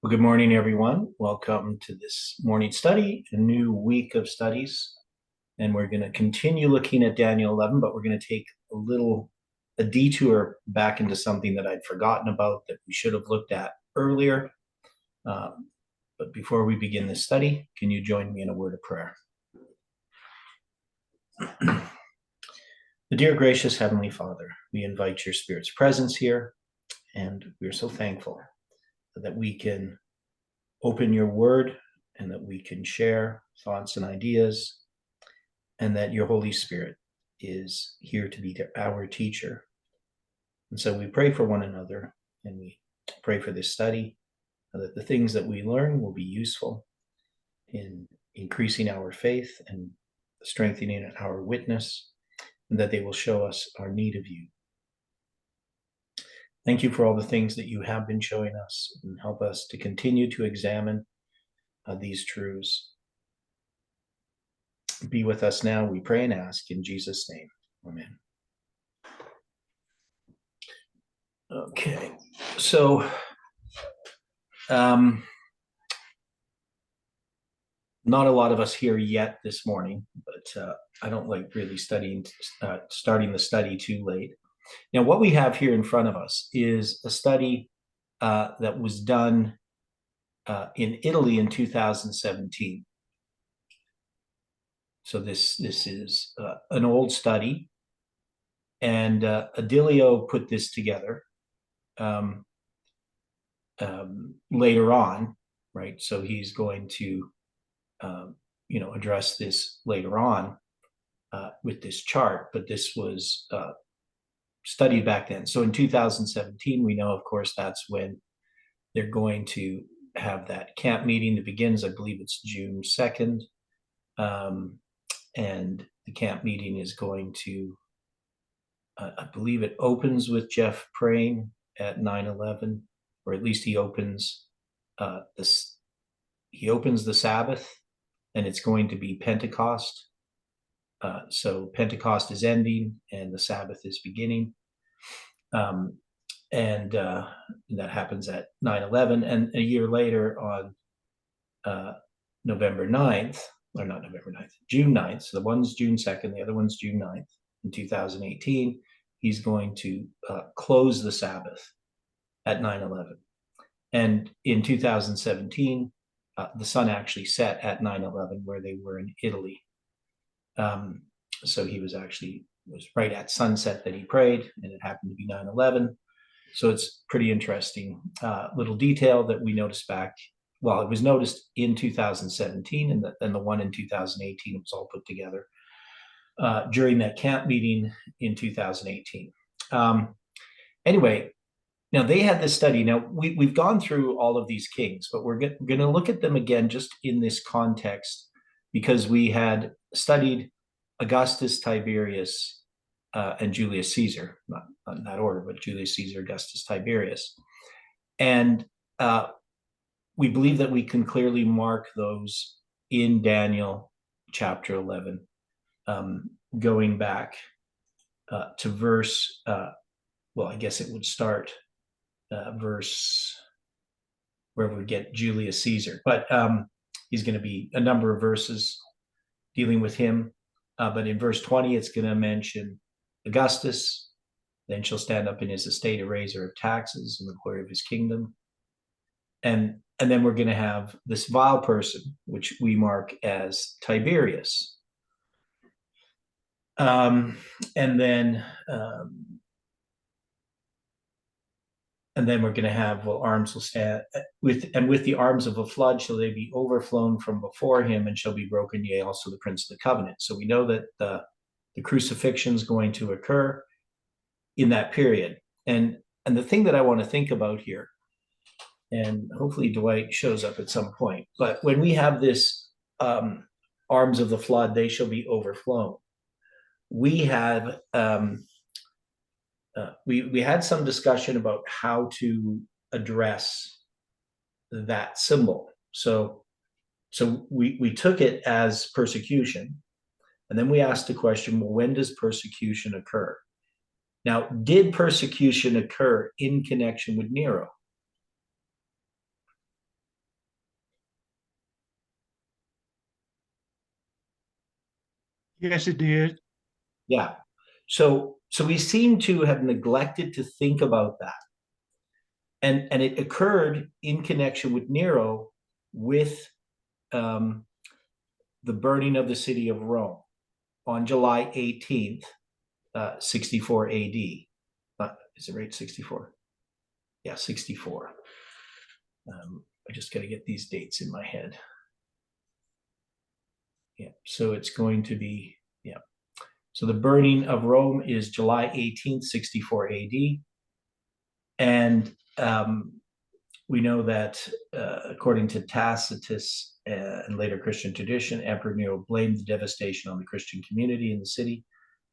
Well, good morning, everyone. Welcome to this morning study, a new week of studies. And we're going to continue looking at Daniel 11, but we're going to take a detour back into something that I'd forgotten about that we should have looked at earlier. But before we begin this study, can you join me in a word of prayer? The dear gracious Heavenly Father, we invite your Spirit's presence here, and we're so thankful that we can open your word and that we can share thoughts and ideas, and that your Holy Spirit is here to be our teacher. And so we pray for one another, and we pray for this study, that the things that we learn will be useful in increasing our faith and strengthening our witness, and that they will show us our need of you. Thank you for all the things that you have been showing us, and help us to continue to examine these truths. Be with us now, we pray and ask in Jesus' name. Amen. Okay, so not a lot of us here yet this morning, but I don't like really starting the study too late. Now, what we have here in front of us is a study that was done in Italy in 2017. So this is an old study, and Adilio put this together later on, right? So he's going to address this later on with this chart, but this was studied back then. So in 2017, we know, of course, that's when they're going to have that camp meeting that begins, I believe it's June 2nd. And the camp meeting is going to, I believe it opens with Jeff praying at 9/11, or at least he opens the Sabbath, and it's going to be Pentecost. So Pentecost is ending and the Sabbath is beginning. And that happens at 9/11. And a year later, on November 9th, or not November 9th, June 9th, so the one's June 2nd, the other one's June 9th, in 2018, he's going to close the Sabbath at 9/11. And in 2017, the sun actually set at 9/11, where they were in Italy. So he was right at sunset that he prayed, and it happened to be 9/11. So it's pretty interesting little detail that we noticed back. Well, it was noticed in 2017, and the one in 2018 was all put together during that camp meeting in 2018. Anyway, now they had this study. Now we've gone through all of these kings, but we're going to look at them again just in this context, because we had studied Augustus, Tiberius, and Julius Caesar, not in that order, but Julius Caesar, Augustus, Tiberius. And we believe that we can clearly mark those in Daniel chapter 11, going back to verse, I guess it would start verse where we get Julius Caesar. But he's going to be a number of verses dealing with him. But in verse 20, it's going to mention Augustus. Then shall stand up in his estate a raiser of taxes in the glory of his kingdom. And then we're going to have this vile person, which we mark as Tiberius. And then we're going to have, arms will stand with the arms of a flood shall they be overflown from before him, and shall be broken, yea, also the prince of the covenant. So we know that the crucifixion is going to occur in that period. And the thing that I want to think about here, and hopefully Dwight shows up at some point, but when we have this arms of the flood, they shall be overflown, we have we had some discussion about how to address that symbol. So we took it as persecution, and then we asked the question, well, when does persecution occur? Now, did persecution occur in connection with Nero? Yes, it did. Yeah. So we seem to have neglected to think about that. And it occurred in connection with Nero, with um, the burning of the city of Rome on July 18th, 64 AD. Is it right? 64? Yeah, 64. I just got to get these dates in my head. Yeah, so it's going to be, yeah. So the burning of Rome is July 18th, 64 AD. And we know that, according to Tacitus and later Christian tradition, Emperor Nero blamed the devastation on the Christian community in the city,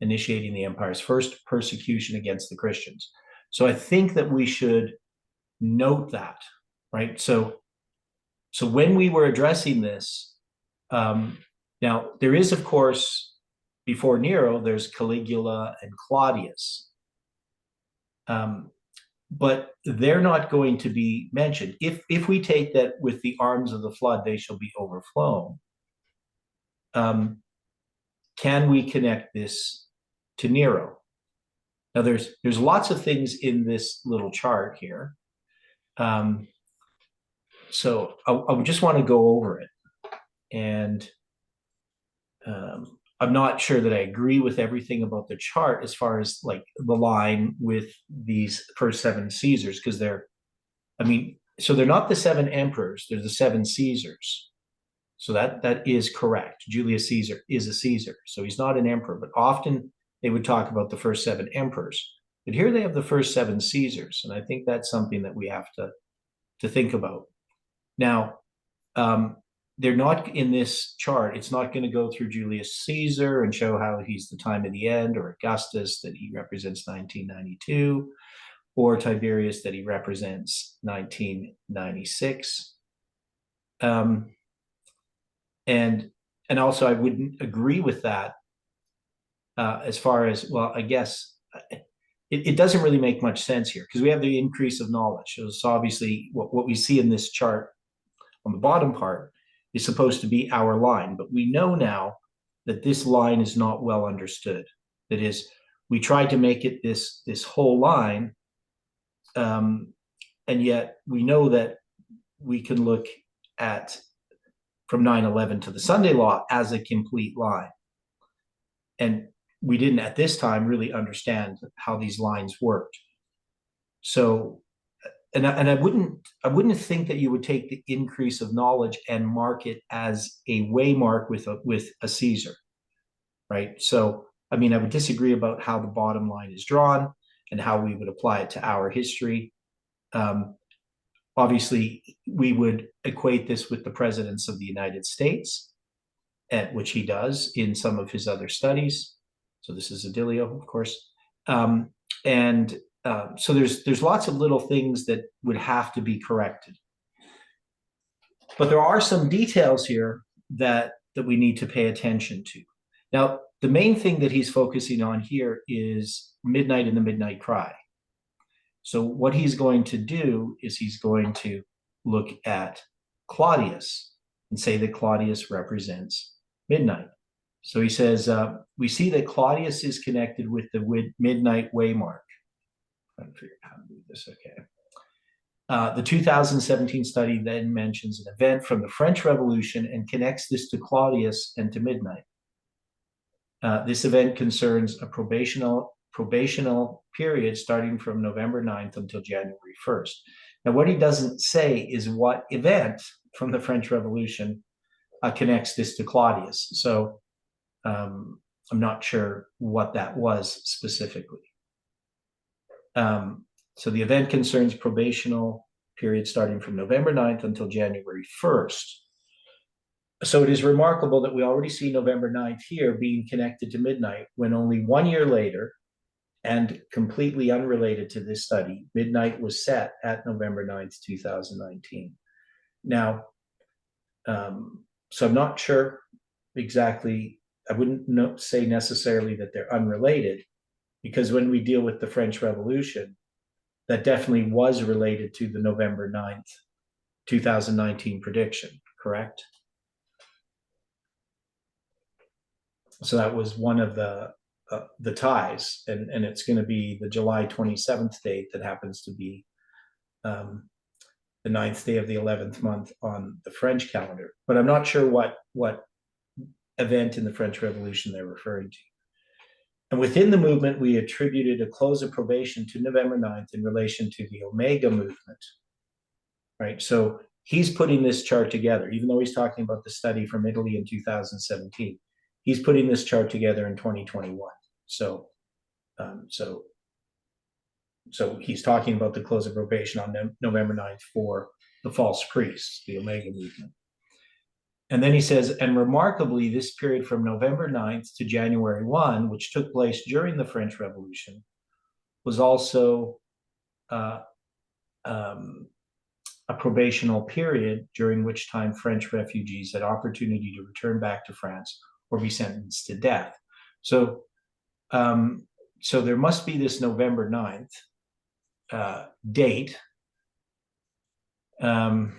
initiating the empire's first persecution against the Christians. So I think that we should note that, right? So when we were addressing this, now there is, of course, before Nero, there's Caligula and Claudius. But they're not going to be mentioned. If we take that with the arms of the flood, they shall be overflown. Can we connect this to Nero? Now, there's lots of things in this little chart here. So I just want to go over it. And I'm not sure that I agree with everything about the chart as far as like the line with these first seven Caesars, because so they're not the seven emperors, they're the seven Caesars. So that is correct. Julius Caesar is a Caesar. So he's not an emperor, but often they would talk about the first seven emperors. But here they have the first seven Caesars. And I think that's something that we have to think about. Now, they're not in this chart. It's not going to go through Julius Caesar and show how he's the time of the end, or Augustus that he represents 1992, or Tiberius that he represents 1996. And also I wouldn't agree with that, as far as, well, I guess it doesn't really make much sense here, because we have the increase of knowledge. So obviously what we see in this chart on the bottom part is supposed to be our line, but we know now that this line is not well understood. That is, we tried to make it this whole line, and yet we know that we can look at from 9/11 to the Sunday Law as a complete line. And we didn't at this time really understand how these lines worked. So, and I wouldn't think that you would take the increase of knowledge and mark it as a waymark with a Caesar, right? So, I mean, I would disagree about how the bottom line is drawn and how we would apply it to our history. Obviously, we would equate this with the presidents of the United States, at which he does in some of his other studies. So this is Adilio, of course. And so there's lots of little things that would have to be corrected. But there are some details here that we need to pay attention to. Now, the main thing that he's focusing on here is midnight and the midnight cry. So what he's going to do is he's going to look at Claudius and say that Claudius represents midnight. So he says, we see that Claudius is connected with the midnight waymark. I'm trying to figure out how to do this. Okay. The 2017 study then mentions an event from the French Revolution and connects this to Claudius and to midnight. This event concerns a probational period starting from November 9th until January 1st. Now, what he doesn't say is what event from the French Revolution connects this to Claudius. So I'm not sure what that was specifically. So the event concerns probational period starting from November 9th until January 1st. So it is remarkable that we already see November 9th here being connected to midnight, when only 1 year later, and completely unrelated to this study, midnight was set at November 9th, 2019. Now, so I'm not sure exactly, I wouldn't say necessarily that they're unrelated, because when we deal with the French Revolution, that definitely was related to the November 9th, 2019 prediction, correct? So that was one of the ties, and it's going to be the July 27th date that happens to be the 9th day of the 11th month on the French calendar. But I'm not sure what event in the French Revolution they're referring to. And within the movement, we attributed a close of probation to November 9th in relation to the Omega movement, right? So he's putting this chart together, even though he's talking about the study from Italy in 2017. He's putting this chart together in 2021. So he's talking about the close of probation on November 9th for the false priests, the Omega movement. And then he says, and remarkably, this period from November 9th to January 1, which took place during the French Revolution, was also a probational period during which time French refugees had opportunity to return back to France or be sentenced to death. So there must be this November 9th date. So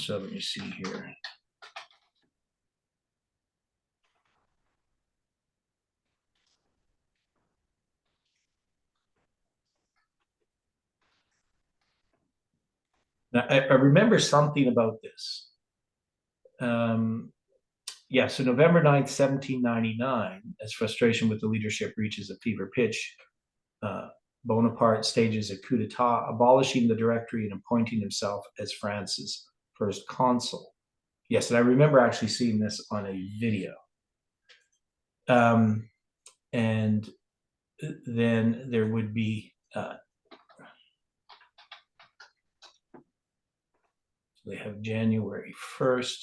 let me see here. Now, I remember something about this. Yeah, so November 9th, 1799, as frustration with the leadership reaches a fever pitch, Bonaparte stages a coup d'etat, abolishing the directory and appointing himself as France's first consul. Yes, and I remember actually seeing this on a video. And then there would be they have January 1st.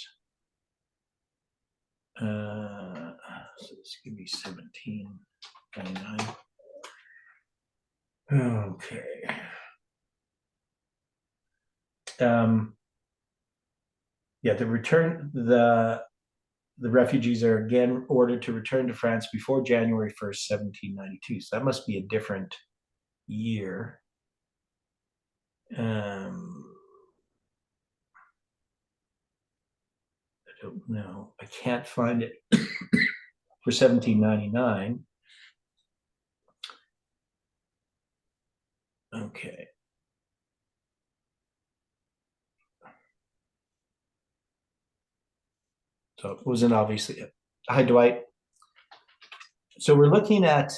So this could be 1799. Okay. Yeah, the refugees are again ordered to return to France before January 1st, 1792. So that must be a different year. I don't know. I can't find it for 1799. Okay. So it wasn't obviously it. Hi, Dwight. So we're looking at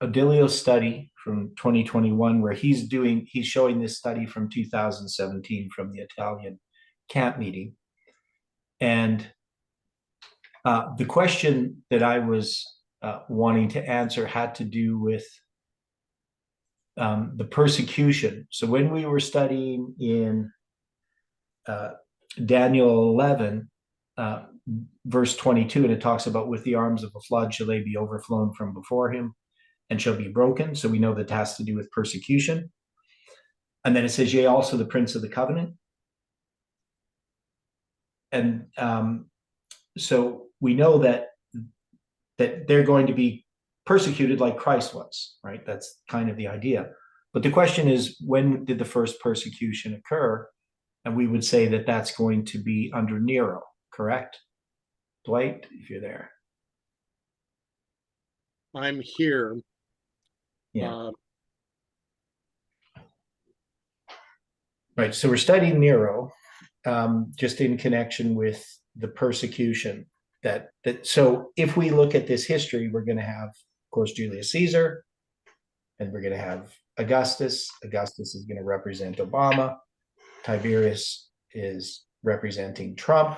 Odilio's study from 2021, where he's showing this study from 2017 from the Italian camp meeting. And the question that I was wanting to answer had to do with the persecution. So when we were studying in Daniel 11, verse 22, and it talks about with the arms of a flood shall they be overflown from before him and shall be broken. So we know that has to do with persecution. And then it says, yea, also the prince of the covenant. And so we know that they're going to be persecuted like Christ was, right? That's kind of the idea. But the question is, when did the first persecution occur? And we would say that that's going to be under Nero, correct? Dwight, if you're there. I'm here. Yeah. Right. So we're studying Nero, just in connection with the persecution so if we look at this history, we're going to have, of course, Julius Caesar, and we're going to have Augustus. Augustus is going to represent Obama. Tiberius is representing Trump,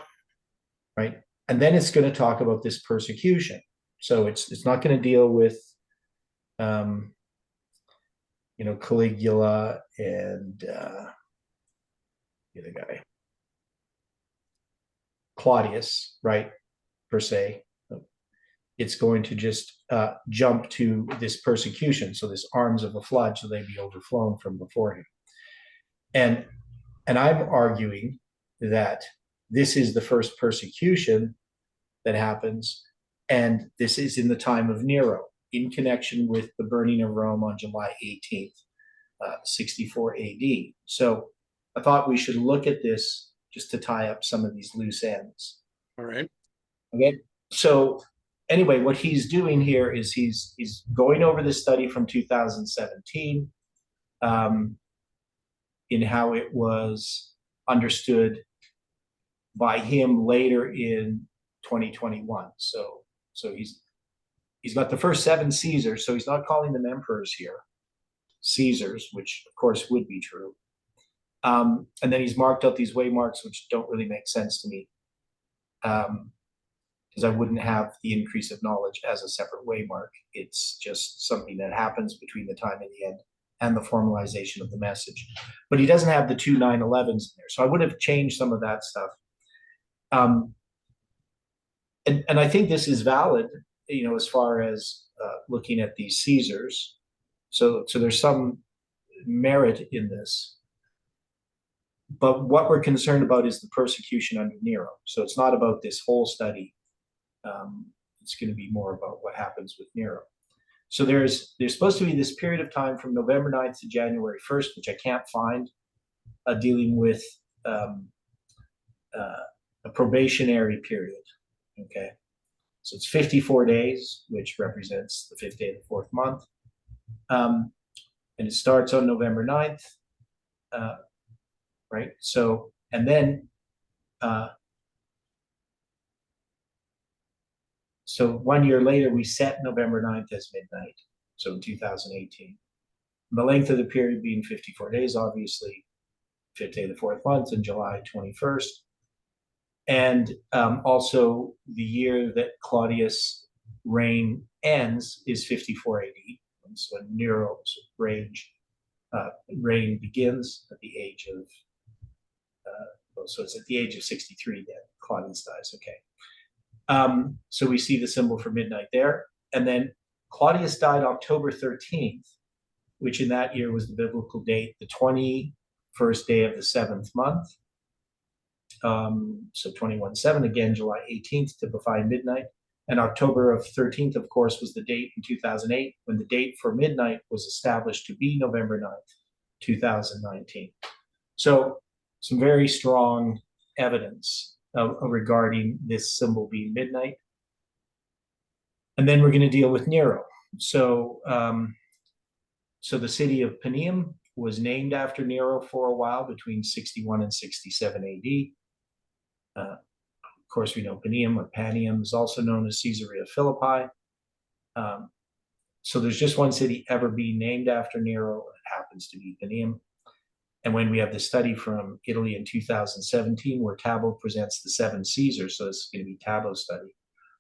right? And then it's going to talk about this persecution. So it's not going to deal with, Caligula and the other guy, Claudius, right? Per se. It's going to just jump to this persecution. So this arms of a flood, so they be overflown from before him. And I'm arguing that this is the first persecution that happens, and this is in the time of Nero, in connection with the burning of Rome on July 18th, 64 AD. So I thought we should look at this just to tie up some of these loose ends. All right. Okay. So anyway, what he's doing here is he's going over the study from 2017, in how it was understood by him later in 2021. So he's got the first 7 Caesars, so he's not calling them emperors here, Caesars, which of course would be true. And then he's marked out these waymarks, which don't really make sense to me, because I wouldn't have the increase of knowledge as a separate waymark. It's just something that happens between the time and the end and the formalization of the message. But he doesn't have the 2 9/11s in there, so I would have changed some of that stuff. And I think this is valid, as far as looking at these Caesars. So there's some merit in this. But what we're concerned about is the persecution under Nero. So it's not about this whole study. It's going to be more about what happens with Nero. So there's supposed to be this period of time from November 9th to January 1st, which I can't find, dealing with a probationary period. Okay. So it's 54 days, which represents the 5th day of the 4th month. And it starts on November 9th. Right. So, and then, so 1 year later, we set November 9th as midnight. So in 2018, the length of the period being 54 days, obviously 5th day of the 4th month, and July 21st. And also the year that Claudius' reign ends is 54 AD. That's when Nero's reign begins at the age of, so it's at the age of 63 that Claudius dies. Okay. So we see the symbol for midnight there. And then Claudius died October 13th, which in that year was the biblical date, the 21st day of the 7th month. So 21/7, again, July 18th, typifying midnight. And October of 13th, of course, was the date in 2008 when the date for midnight was established to be November 9th, 2019. So some very strong evidence regarding this symbol being midnight. And then we're going to deal with Nero. So, so the city of Panium was named after Nero for a while between 61 and 67 AD. Of course, we know Panium or Panium is also known as Caesarea Philippi. So there's just one city ever being named after Nero. It happens to be Panium. And when we have the study from Italy in 2017, where Tabo presents the 7 Caesars, so this is going to be Tabo's study,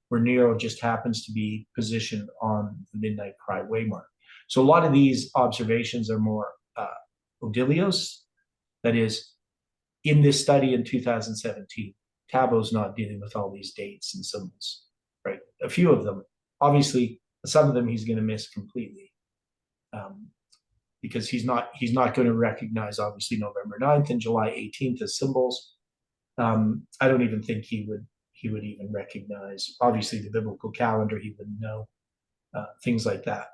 where Nero just happens to be positioned on the Midnight Cry waymark. So a lot of these observations are more Odilios. That is, in this study in 2017, Tabo's not dealing with all these dates and symbols, right? A few of them, obviously, some of them he's going to miss completely, because he's not going to recognize, obviously, November 9th and July 18th as symbols. I don't even think he would even recognize, obviously, the biblical calendar. He wouldn't know things like that,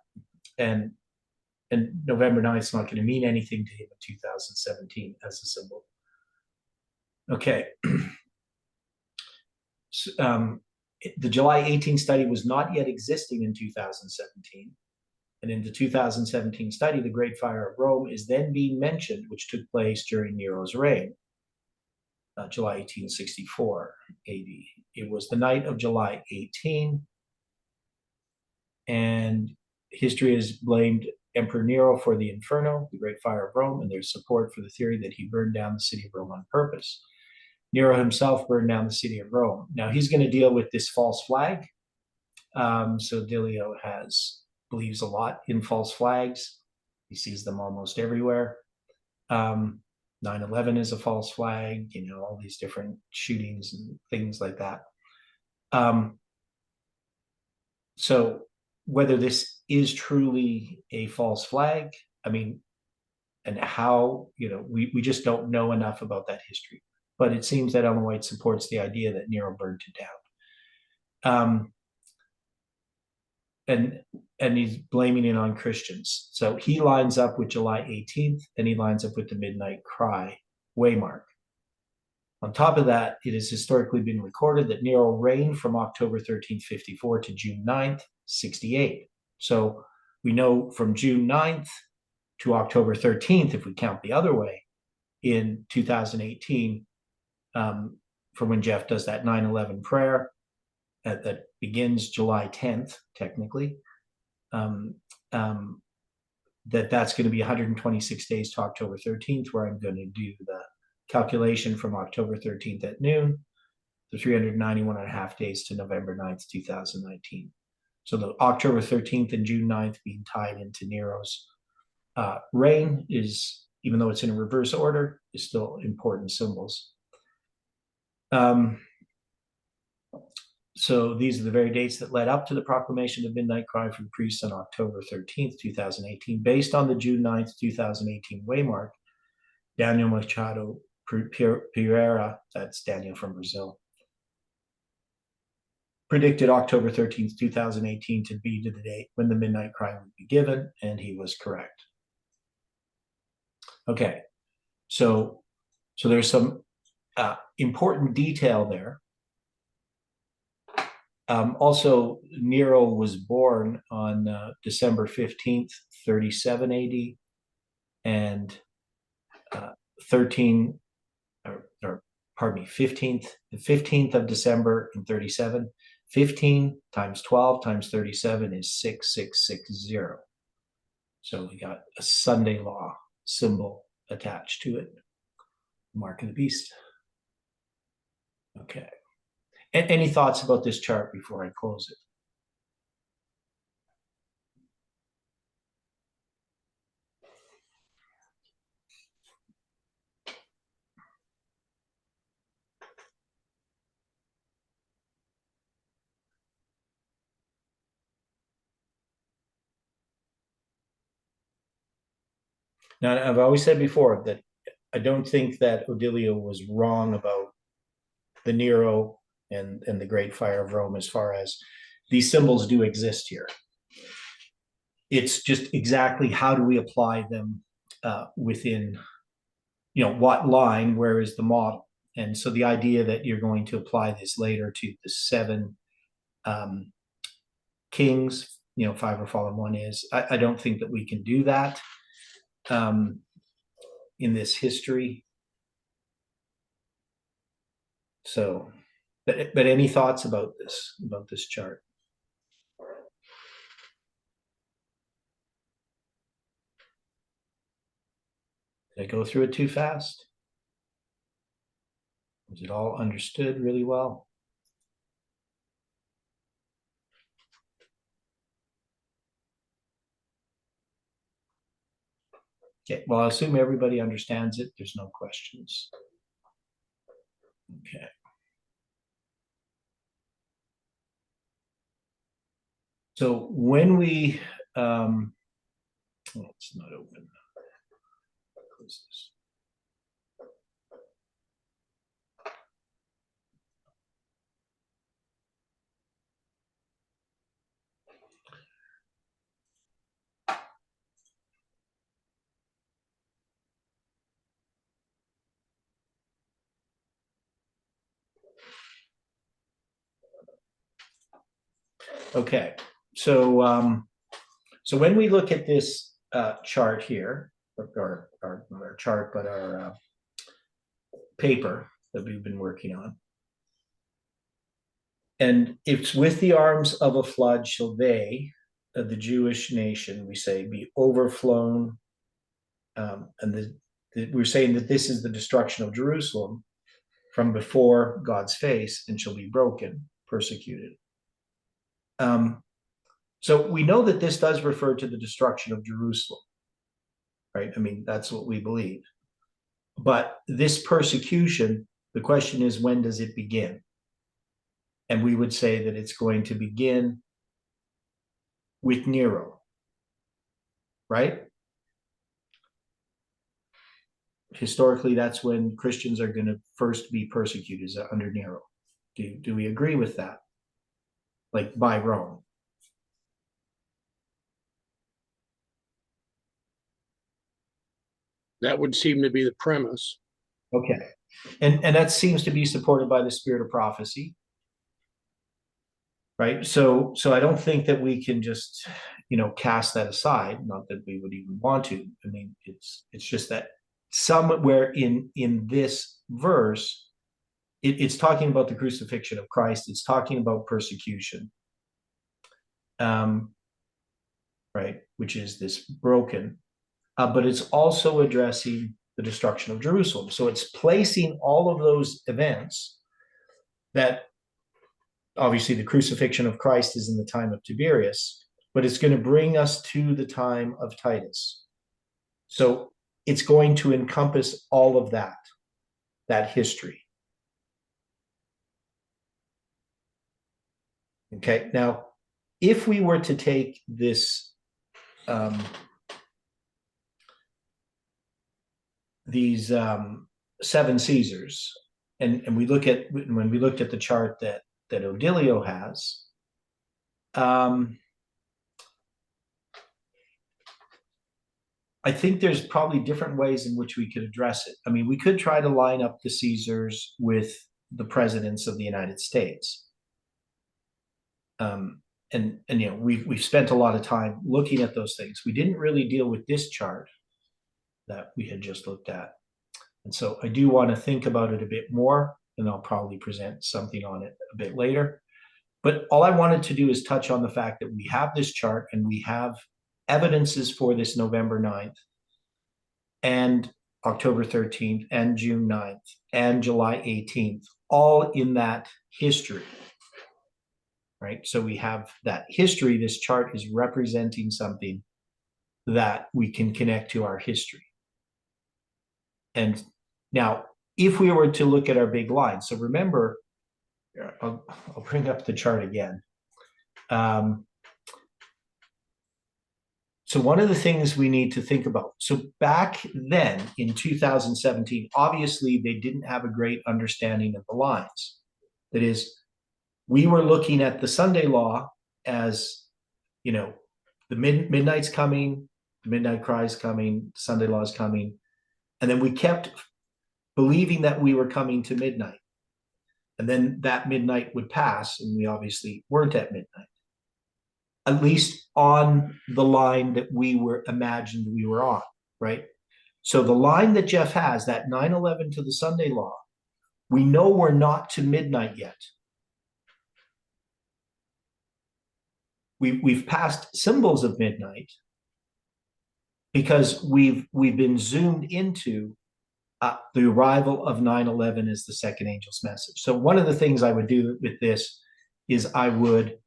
and November 9th is not going to mean anything to him in 2017 as a symbol. Okay. So, the July 18 study was not yet existing in 2017. And in the 2017 study, the Great Fire of Rome is then being mentioned, which took place during Nero's reign, July 1864 AD. It was the night of July 18, and history has blamed Emperor Nero for the Inferno, the Great Fire of Rome, and there's support for the theory that he burned down the city of Rome on purpose. Nero himself burned down the city of Rome. Now he's going to deal with this false flag. So Dilio believes a lot in false flags. He sees them almost everywhere. 9/11 is a false flag, all these different shootings and things like that. So whether this is truly a false flag, and how, we just don't know enough about that history. But it seems that Ellen White supports the idea that Nero burned it down. And he's blaming it on Christians. So he lines up with July 18th, and he lines up with the Midnight Cry waymark. On top of that, it has historically been recorded that Nero reigned from October 13th, 54 to June 9th, 68. So we know from June 9th to October 13th, if we count the other way, in 2018, from when Jeff does that 9/11 prayer that begins July 10th, technically, that's going to be 126 days to October 13th, where I'm going to do the calculation from October 13th at noon, the 391 and a half days to November 9th, 2019. So the October 13th and June 9th being tied into Nero's reign is, even though it's in reverse order, is still important symbols. So these are the very dates that led up to the proclamation of midnight cry for the priests on October 13th, 2018, based on the June 9th, 2018 waymark. Daniel Machado Pereira, that's Daniel from Brazil, predicted October 13th, 2018 to be the date when the midnight cry would be given, and he was correct. Okay, so there's some important detail there. Also, Nero was born on December 15th, 37 AD, and 15th, the 15th of December in 37. 15 times 12 times 37 is 6660. So we got a Sunday law symbol attached to it. Mark of the beast. Okay. And any thoughts about this chart before I close it? Now, I've always said before that I don't think that Odilio was wrong about the Nero and the Great Fire of Rome as far as these symbols do exist here. It's just exactly how do we apply them within, what line, where is the model? And so the idea that you're going to apply this later to the 7 kings, 5 are fallen, 1 is, I don't think that we can do that in this history. So, but any thoughts about this chart? Did I go through it too fast? Was it all understood really well? Okay, well, I assume everybody understands it. There's no questions. Okay. So when we, it's not open. Close this. Okay, so when we look at this chart here, or our chart, but our paper that we've been working on, and it's with the arms of a flood shall they, the Jewish nation, we say, be overflown, and we're saying that this is the destruction of Jerusalem from before God's face, and shall be broken, persecuted. So we know that this does refer to the destruction of Jerusalem, right? I mean, that's what we believe. But this persecution, the question is, when does it begin? And we would say that it's going to begin with Nero, right? Historically, that's when Christians are going to first be persecuted, is under Nero. Do we agree with that? Like by Rome? That would seem to be the premise. Okay. And that seems to be supported by the spirit of prophecy, right? So I don't think that we can just, cast that aside. Not that we would even want to. I mean, it's just that somewhere in this verse, it's talking about the crucifixion of Christ. It's talking about persecution, um, right? Which is this broken, but it's also addressing the destruction of Jerusalem. So it's placing all of those events that obviously the crucifixion of Christ is in the time of Tiberius, but it's going to bring us to the time of Titus. So it's going to encompass all of that history. Okay, now, if we were to take this, these seven Caesars, and when we looked at the chart that Odilio has, I think there's probably different ways in which we could address it. I mean, we could try to line up the Caesars with the presidents of the United States. And we've spent a lot of time looking at those things. We didn't really deal with this chart that we had just looked at. And so I do want to think about it a bit more, and I'll probably present something on it a bit later. But all I wanted to do is touch on the fact that we have this chart and we have evidences for this November 9th and October 13th and June 9th and July 18th, all in that history, right? So we have that history. This chart is representing something that we can connect to our history. And now, if we were to look at our big line, so remember, I'll bring up the chart again. So one of the things we need to think about, so back then in 2017, obviously they didn't have a great understanding of the lines. That is, we were looking at the Sunday law as, the midnight's coming, the midnight cry is coming, Sunday law is coming. And then we kept believing that we were coming to midnight. And then that midnight would pass, and we obviously weren't at midnight, at least on the line that we were imagined we were on, right? So the line that Jeff has, that 9/11 to the Sunday law, we know we're not to midnight yet. We've passed symbols of midnight because we've been zoomed into the arrival of 9/11 as the second angel's message. So one of the things I would do with this is I would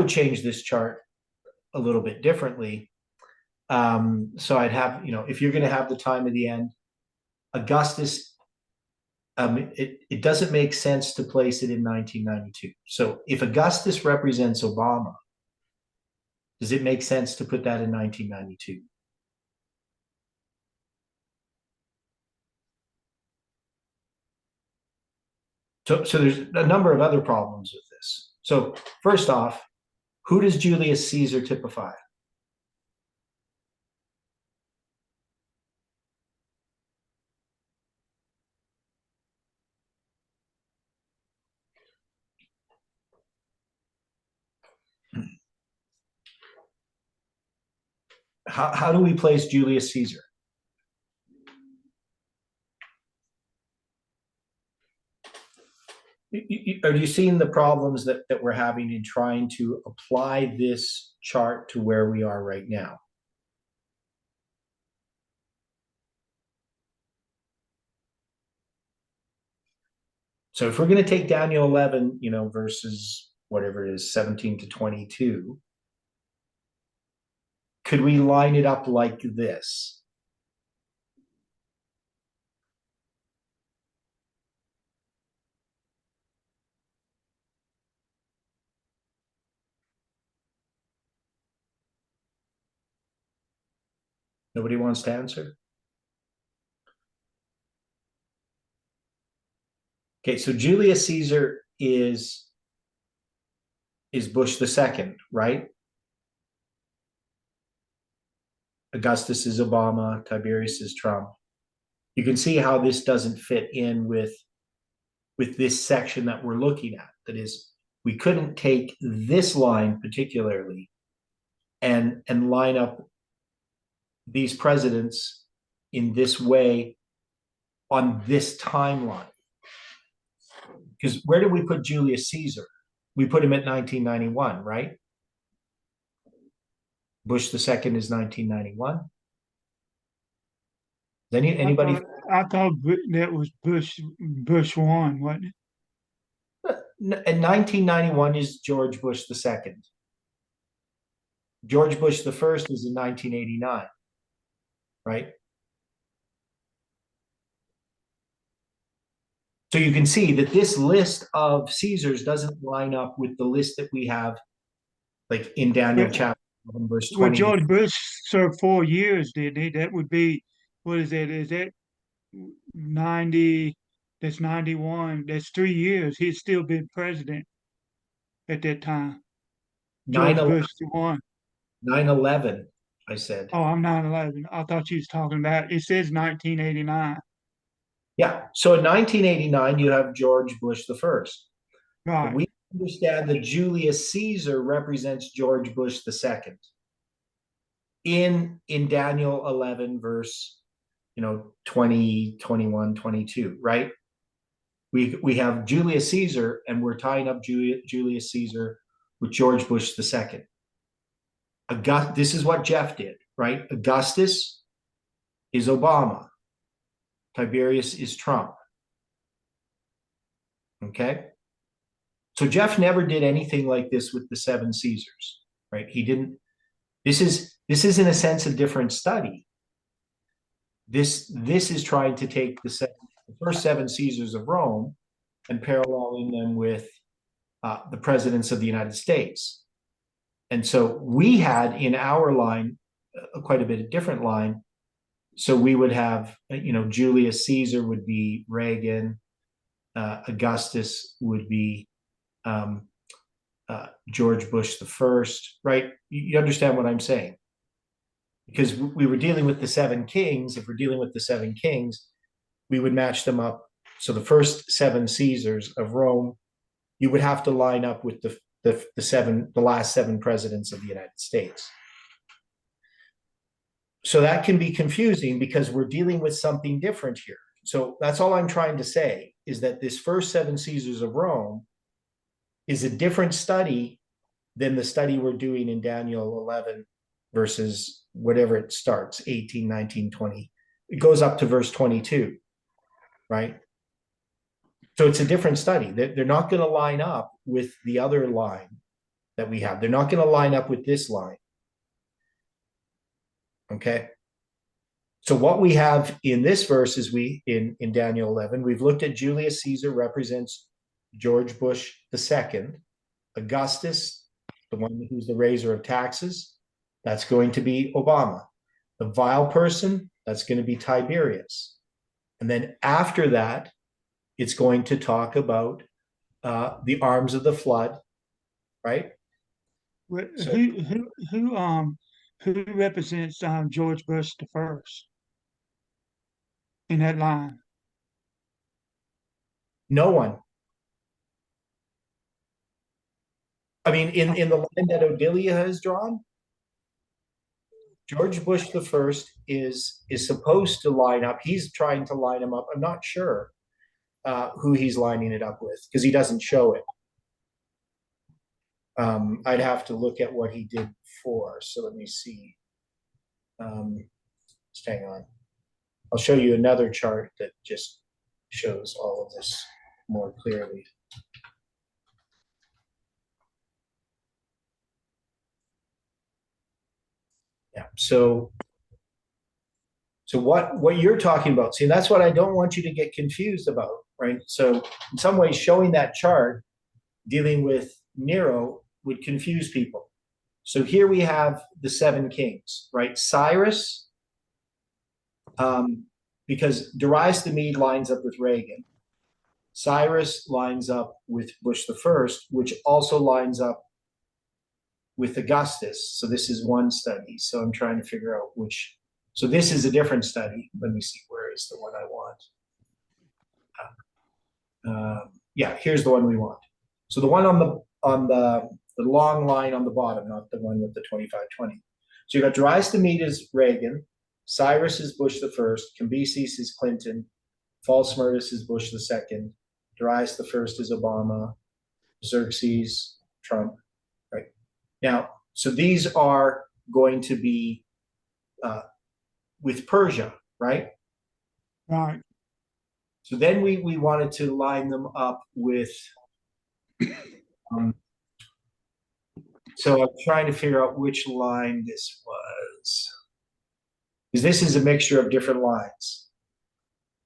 change this chart a little bit differently. So I'd have, if you're going to have the time of the end, Augustus, it doesn't make sense to place it in 1992. So if Augustus represents Obama, does it make sense to put that in 1992? So there's a number of other problems with this. So first off, who does Julius Caesar typify? How do we place Julius Caesar? Are you seeing the problems that we're having in trying to apply this chart to where we are right now? So if we're going to take Daniel 11, verses whatever it is, 17 to 22, could we line it up like this? Nobody wants to answer? Okay, so Julius Caesar is Bush II, right? Augustus is Obama, Tiberius is Trump. You can see how this doesn't fit in with this section that we're looking at. That is, we couldn't take this line particularly and line up these presidents in this way on this timeline. Because where did we put Julius Caesar? We put him at 1991, right? Bush II is 1991. Anybody? I thought that was Bush one, wasn't it? In 1991 is George Bush II. George Bush I is in 1989, right? So you can see that this list of Caesars doesn't line up with the list that we have, like in Daniel Well, chapter 11, verse well, 20. George Bush served 4 years, didn't he? That would be, what is that? Is that 90? That's 91. That's 3 years. He'd still been president at that time. 9 George 11, Bush the one. 9/11, I said. Oh, I'm 9/11. I thought you was talking about. It says 1989. Yeah. So in 1989, you have George Bush I. But Right. we understand that Julius Caesar represents George Bush II in Daniel 11, verse 20, 21, 22, right? We have Julius Caesar, and we're tying up Julius Caesar with George Bush II. This is what Jeff did, right? Augustus is Obama. Tiberius is Trump. Okay. So Jeff never did anything like this with the seven Caesars, right? He didn't. This is in a sense a different study. This is trying to take the first seven Caesars of Rome and paralleling them with the presidents of the United States. And so we had in our line quite a bit of different line. So we would have, Julius Caesar would be Reagan, Augustus would be George Bush I, right? You understand what I'm saying? Because we were dealing with the seven kings. If we're dealing with the seven kings, we would match them up. So the first seven Caesars of Rome, you would have to line up with the last seven presidents of the United States. So that can be confusing because we're dealing with something different here. So that's all I'm trying to say, is that this first seven Caesars of Rome is a different study than the study we're doing in Daniel 11 verses whatever it starts, 18, 19, 20. It goes up to verse 22, right? So it's a different study. They're not going to line up with the other line that we have. They're not going to line up with this line. Okay. So what we have in this verse is in Daniel 11, we've looked at Julius Caesar represents George Bush II. Augustus, the one who's the raiser of taxes, that's going to be Obama. The vile person, that's going to be Tiberius. And then after that, it's going to talk about the arms of the flood, right? So, Who represents George Bush the first in that line? no one. I mean, in the line that Odilia has drawn, George Bush I is supposed to line up. He's trying to line him up. I'm not sure who he's lining it up with because he doesn't show it. I'd have to look at what he did before. So let me see. Just hang on. I'll show you another chart that just shows all of this more clearly. Yeah. So what you're talking about, see, that's what I don't want you to get confused about, right? So in some ways, showing that chart dealing with Nero would confuse people. So here we have the seven kings, right? Cyrus, because Darius the Mede lines up with Reagan. Cyrus lines up with Bush I, which also lines up with Augustus. So this is one study. So I'm trying to figure out which. So this is a different study. Let me see, where is the one I want. Yeah, here's the one we want. So the one on the long line on the bottom, not the one with the 25-20. So you got Darius the Mede is Reagan, Cyrus is Bush the first, Cambyses is Clinton, Falsmurtis is Bush the second, Darius the first is Obama, Xerxes, Trump, right? Now, so these are going to be with Persia, right? Right. So then we wanted to line them up with, so I'm trying to figure out which line this was, because this is a mixture of different lines.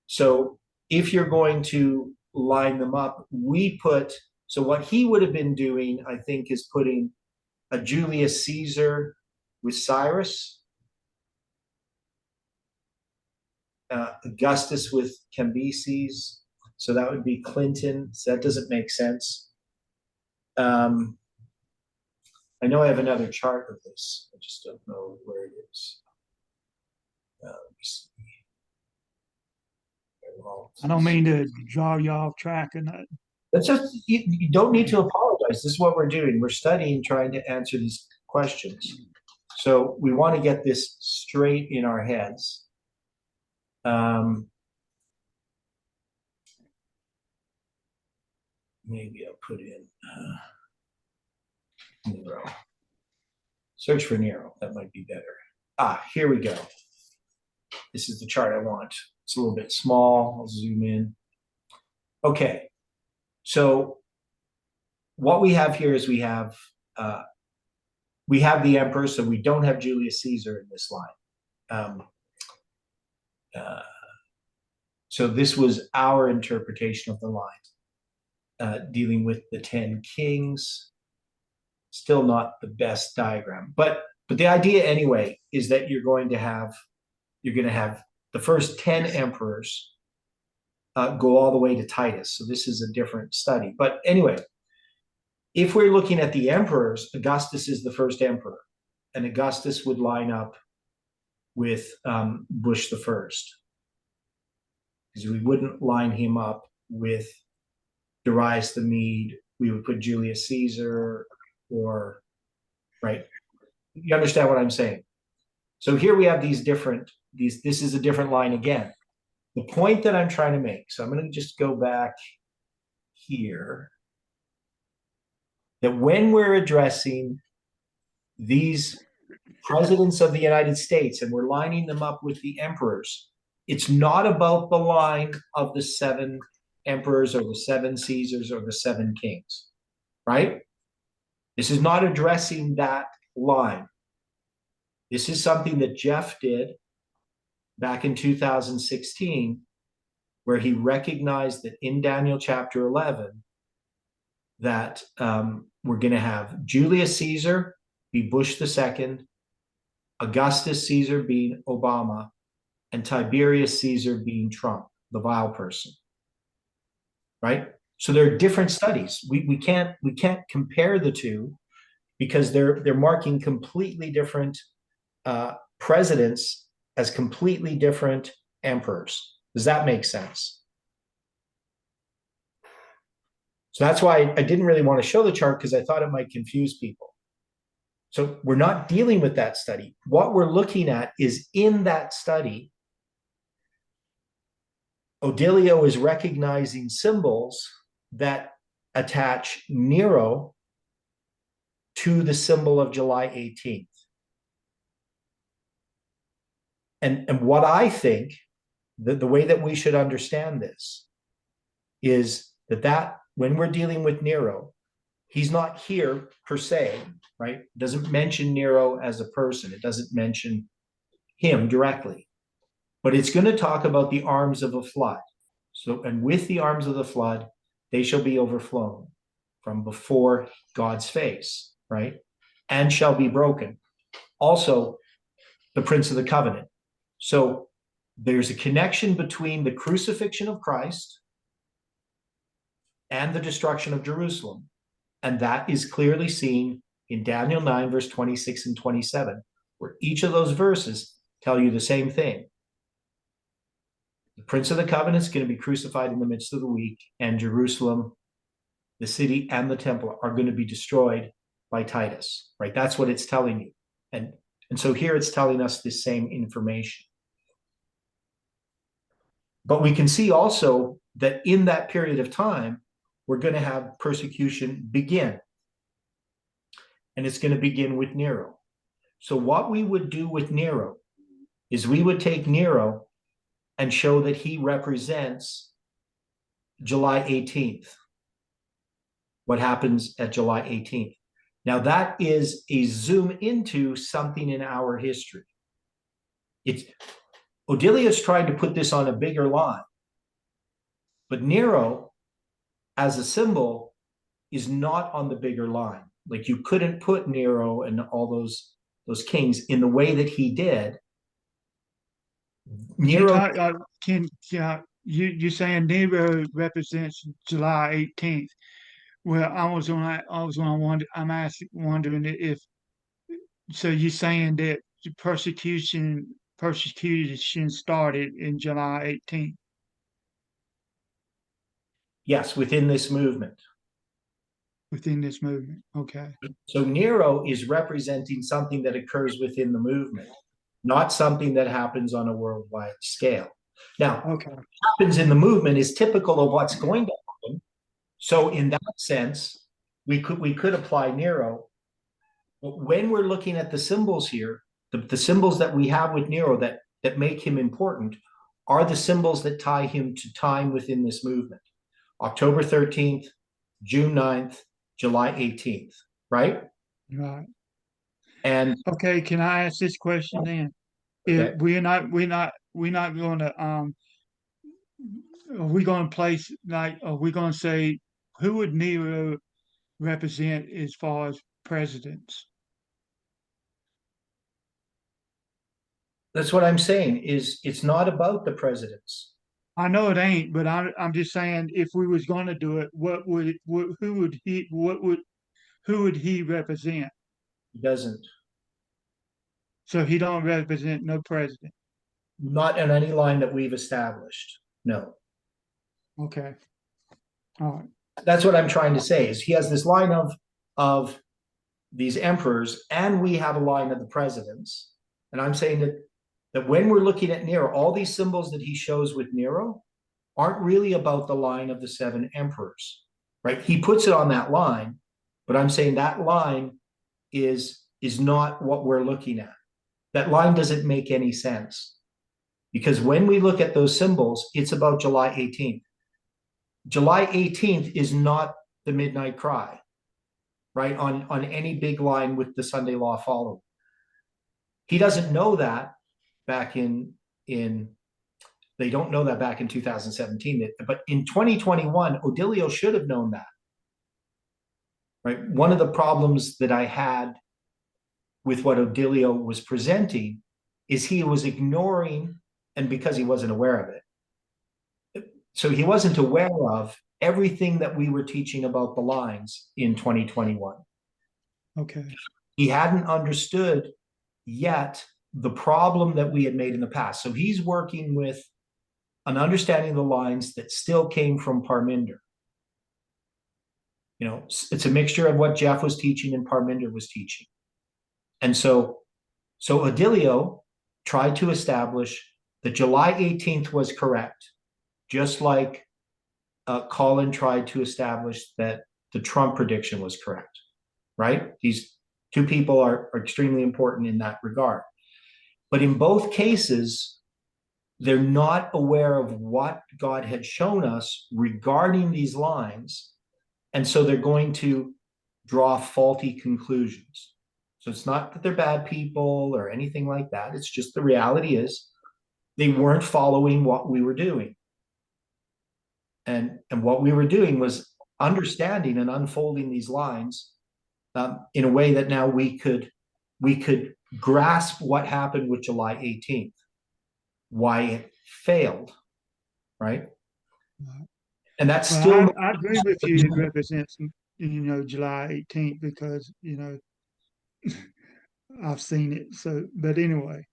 So if you're going to line them up, so what he would have been doing, I think, is putting a Julius Caesar with Cyrus, Augustus with Cambyses, so that would be Clinton. So that doesn't make sense. I know I have another chart of this. I just don't know where it is. Let me see. I don't mean to draw you off track or nothing. That's just, you don't need to apologize. This is what we're doing. We're studying, trying to answer these questions. So we want to get this straight in our heads. Maybe I'll put in Nero. Search for Nero. That might be better. Here we go. This is the chart I want. It's a little bit small. I'll zoom in. Okay. So what we have here is we have the emperor, so we don't have Julius Caesar in this line. So this was our interpretation of the line, dealing with the 10 kings. Still not the best diagram, but the idea anyway is that you're going to have the first 10 emperors go all the way to Titus. So this is a different study. But anyway, if we're looking at the emperors, Augustus is the first emperor, and Augustus would line up with Bush the first, because we wouldn't line him up with Darius the Mede. We would put Julius Caesar, or, right? You understand what I'm saying? So here we have this is a different line again. The point that I'm trying to make, so I'm going to just go back here, that when we're addressing these presidents of the United States and we're lining them up with the emperors, it's not about the line of the 7 emperors or the 7 Caesars or the 7 kings, right? This is not addressing that line. This is something that Jeff did back in 2016, where he recognized that in Daniel chapter 11, that we're going to have Julius Caesar be Bush II, Augustus Caesar being Obama, and Tiberius Caesar being Trump, the vile person, right? So there are different studies. We can't compare the two, because they're marking completely different presidents as completely different emperors. Does that make sense? So that's why I didn't really want to show the chart, because I thought it might confuse people. So we're not dealing with that study. What we're looking at is, in that study, Odilio is recognizing symbols that attach Nero to the symbol of July 18th. And what I think, the way that we should understand this is that when we're dealing with Nero, he's not here per se, right? It doesn't mention Nero as a person. It doesn't mention him directly. But it's going to talk about the arms of a flood. So, and with the arms of the flood, they shall be overflown from before God's face, right? And shall be broken. Also, the Prince of the Covenant. So there's a connection between the crucifixion of Christ and the destruction of Jerusalem. And that is clearly seen in Daniel 9, verse 26 and 27, where each of those verses tell you the same thing. The Prince of the Covenant is going to be crucified in the midst of the week, and Jerusalem, the city, and the temple are going to be destroyed by Titus, right? That's what it's telling you. And so here it's telling us the same information. But we can see also that in that period of time, we're going to have persecution begin. And it's going to begin with Nero. So what we would do with Nero is we would take Nero and show that he represents July 18th, what happens at July 18th. Now that is a zoom into something in our history. Odilius tried to put this on a bigger line, but Nero as a symbol is not on the bigger line. Like you couldn't put Nero and all those kings in the way that he did. Nero, you saying Nero represents July 18th? Well, wondering if, so you're saying that the persecution started in July 18th. yes, within this movement. Within this movement. Okay. So Nero is representing something that occurs within the movement, not something that happens on a worldwide scale. Now, okay. What happens in the movement is typical of what's going to happen. So in that sense, we could apply Nero. But when we're looking at the symbols here, the symbols that we have with Nero that make him important are the symbols that tie him to time within this movement. October 13th, June 9th, July 18th, right? Right. And okay, can I ask this question then? okay. If we're not going to are we going to place like are we going to say who would Nero represent as far as presidents? That's what I'm saying is it's not about the presidents. I know it ain't, but I'm just saying if we was going to do it, who would he represent? He doesn't. So he don't represent no president. Not in any line that we've established. No. Okay. All right. That's what I'm trying to say is he has this line of these emperors, and we have a line of the presidents. And I'm saying that when we're looking at Nero, all these symbols that he shows with Nero aren't really about the line of the seven emperors, right? He puts it on that line, but I'm saying that line is not what we're looking at. That line doesn't make any sense because when we look at those symbols, it's about July 18th. July 18th is not the midnight cry, right? On any big line with the Sunday law following. He doesn't know that back in they don't know that back in 2017, but in 2021, Odilio should have known that, right? One of the problems that I had with what Odilio was presenting is he was ignoring, and because he wasn't aware of it. So he wasn't aware of everything that we were teaching about the lines in 2021. Okay. He hadn't understood yet the problem that we had made in the past. So he's working with an understanding of the lines that still came from Parminder. You know, it's a mixture of what Jeff was teaching and Parminder was teaching. And so Odilio tried to establish that July 18th was correct, just like Colin tried to establish that the Trump prediction was correct, right? These two people are extremely important in that regard. But in both cases, they're not aware of what God had shown us regarding these lines. And so they're going to draw faulty conclusions. So it's not that they're bad people or anything like that. It's just the reality is they weren't following what we were doing. And what we were doing was understanding and unfolding these lines in a way that now we could grasp what happened with July 18th, why it failed, right? And that's Well, still I agree with you. It represents, July 18th because, I've seen it. So, but anyway.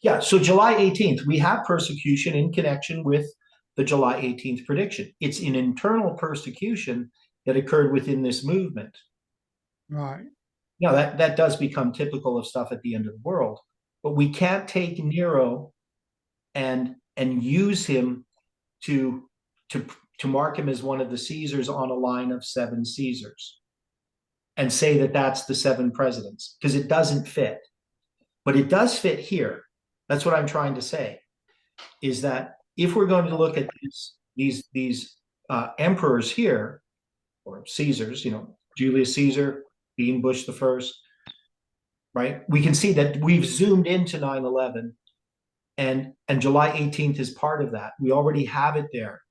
Yeah, so July 18th, we have persecution in connection with the July 18th prediction. It's an internal persecution that occurred within this movement. Right. Now, that does become typical of stuff at the end of the world, but we can't take Nero and use him to to to mark him as one of the Caesars on a line of seven Caesars and say that that's the seven presidents, because it doesn't fit. But it does fit here. That's what I'm trying to say, is that if we're going to look at these emperors here, or Caesars, Julius Caesar being Bush the first, right? We can see that we've zoomed into 9/11, and July 18th is part of that. We already have it there.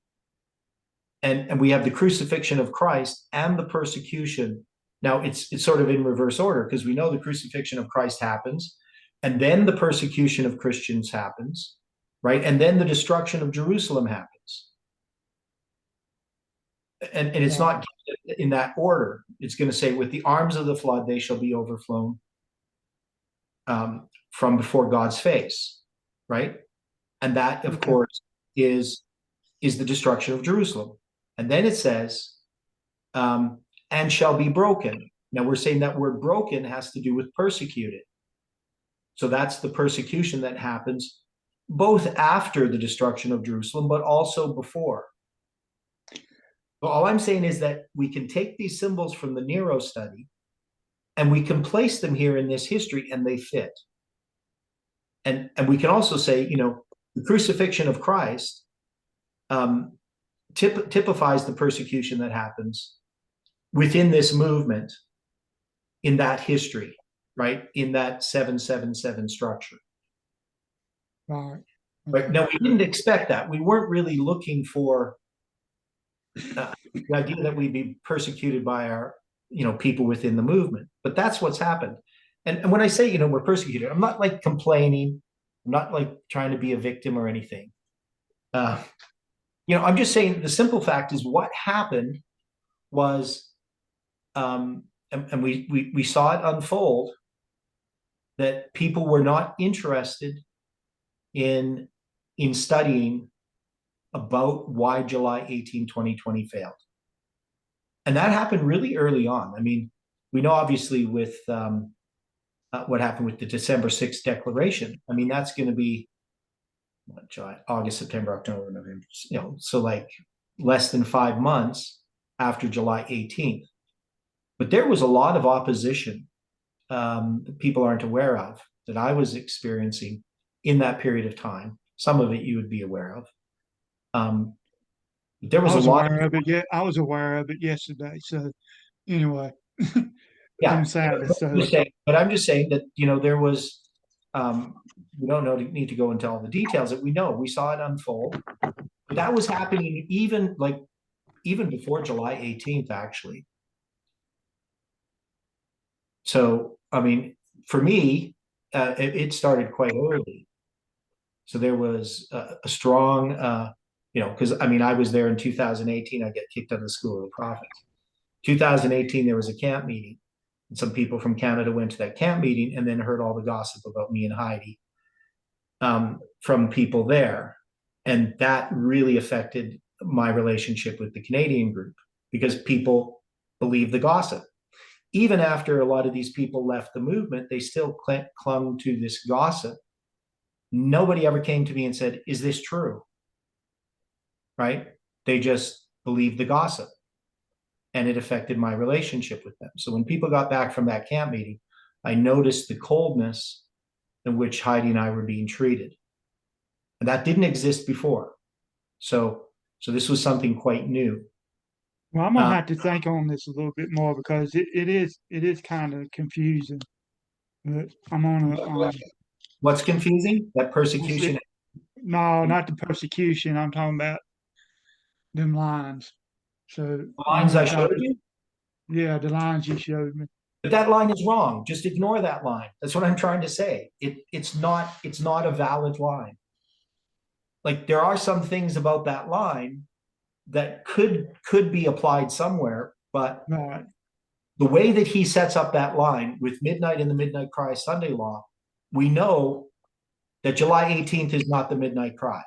And we have the crucifixion of Christ and the persecution. Now it's sort of in reverse order, because we know the crucifixion of Christ happens, and then the persecution of Christians happens, right? And then the destruction of Jerusalem happens. And it's Right. not in that order. It's going to say, with the arms of the flood, they shall be overflown from before God's face, right? And that, of Okay. course, is the destruction of Jerusalem. And then it says, and shall be broken. Now we're saying that word broken has to do with persecuted. So that's the persecution that happens both after the destruction of Jerusalem, but also before. So all I'm saying is that we can take these symbols from the Nero study and we can place them here in this history, and they fit. And we can also say, the crucifixion of Christ typifies the persecution that happens within this movement in that history, right? In that 777 structure. Right. Right. Okay. Now, we didn't expect that. We weren't really looking for the idea that we'd be persecuted by our, people within the movement. But that's what's happened. And when I say, we're persecuted, I'm not like complaining. I'm not like trying to be a victim or anything. I'm just saying the simple fact is what happened was, and we saw it unfold, that people were not interested in studying about why July 18, 2020 failed. And that happened really early on. I mean, we know obviously with what happened with the December 6th declaration. I mean, that's going to be July, August, September, October, November, so like less than 5 months after July 18th. But there was a lot of opposition that people aren't aware of, that I was experiencing in that period of time. Some of it you would be aware of. There was I a was lot of, aware of it. Yeah, I was aware of it yesterday. So anyway, yeah. I'm sad. So But I'm just saying that, there was, we don't need to go into all the details that we saw it unfold. But that was happening even before July 18th, actually. So, I mean, for me, it started quite early. So there was a strong, because I mean, I was there in 2018. I get kicked out of the School of the Prophets. 2018, there was a camp meeting, and some people from Canada went to that camp meeting and then heard all the gossip about me and Heidi from people there, and that really affected my relationship with the Canadian group, because people believed the gossip. Even after a lot of these people left the movement, they still clung to this gossip. Nobody ever came to me and said, "Is this true?" Right? They just believed the gossip, and it affected my relationship with them. So when people got back from that camp meeting, I noticed the coldness in which Heidi and I were being treated. And that didn't exist before. So this was something quite new. well, I'm gonna Uh, have to think on this a little bit more because it is kind of confusing. But I'm gonna what's confusing? That it's it, persecution. no, not the persecution. I'm talking about them lines. So The I'm lines I gonna try showed to, you, yeah, the lines you showed me. but that line is wrong. Just ignore that line. That's what I'm trying to say. It's not a valid line. Like, there are some things about that line that could be applied somewhere, but Right. the way that he sets up that line with midnight and the midnight cry Sunday law, we know that July 18th is not the midnight cry.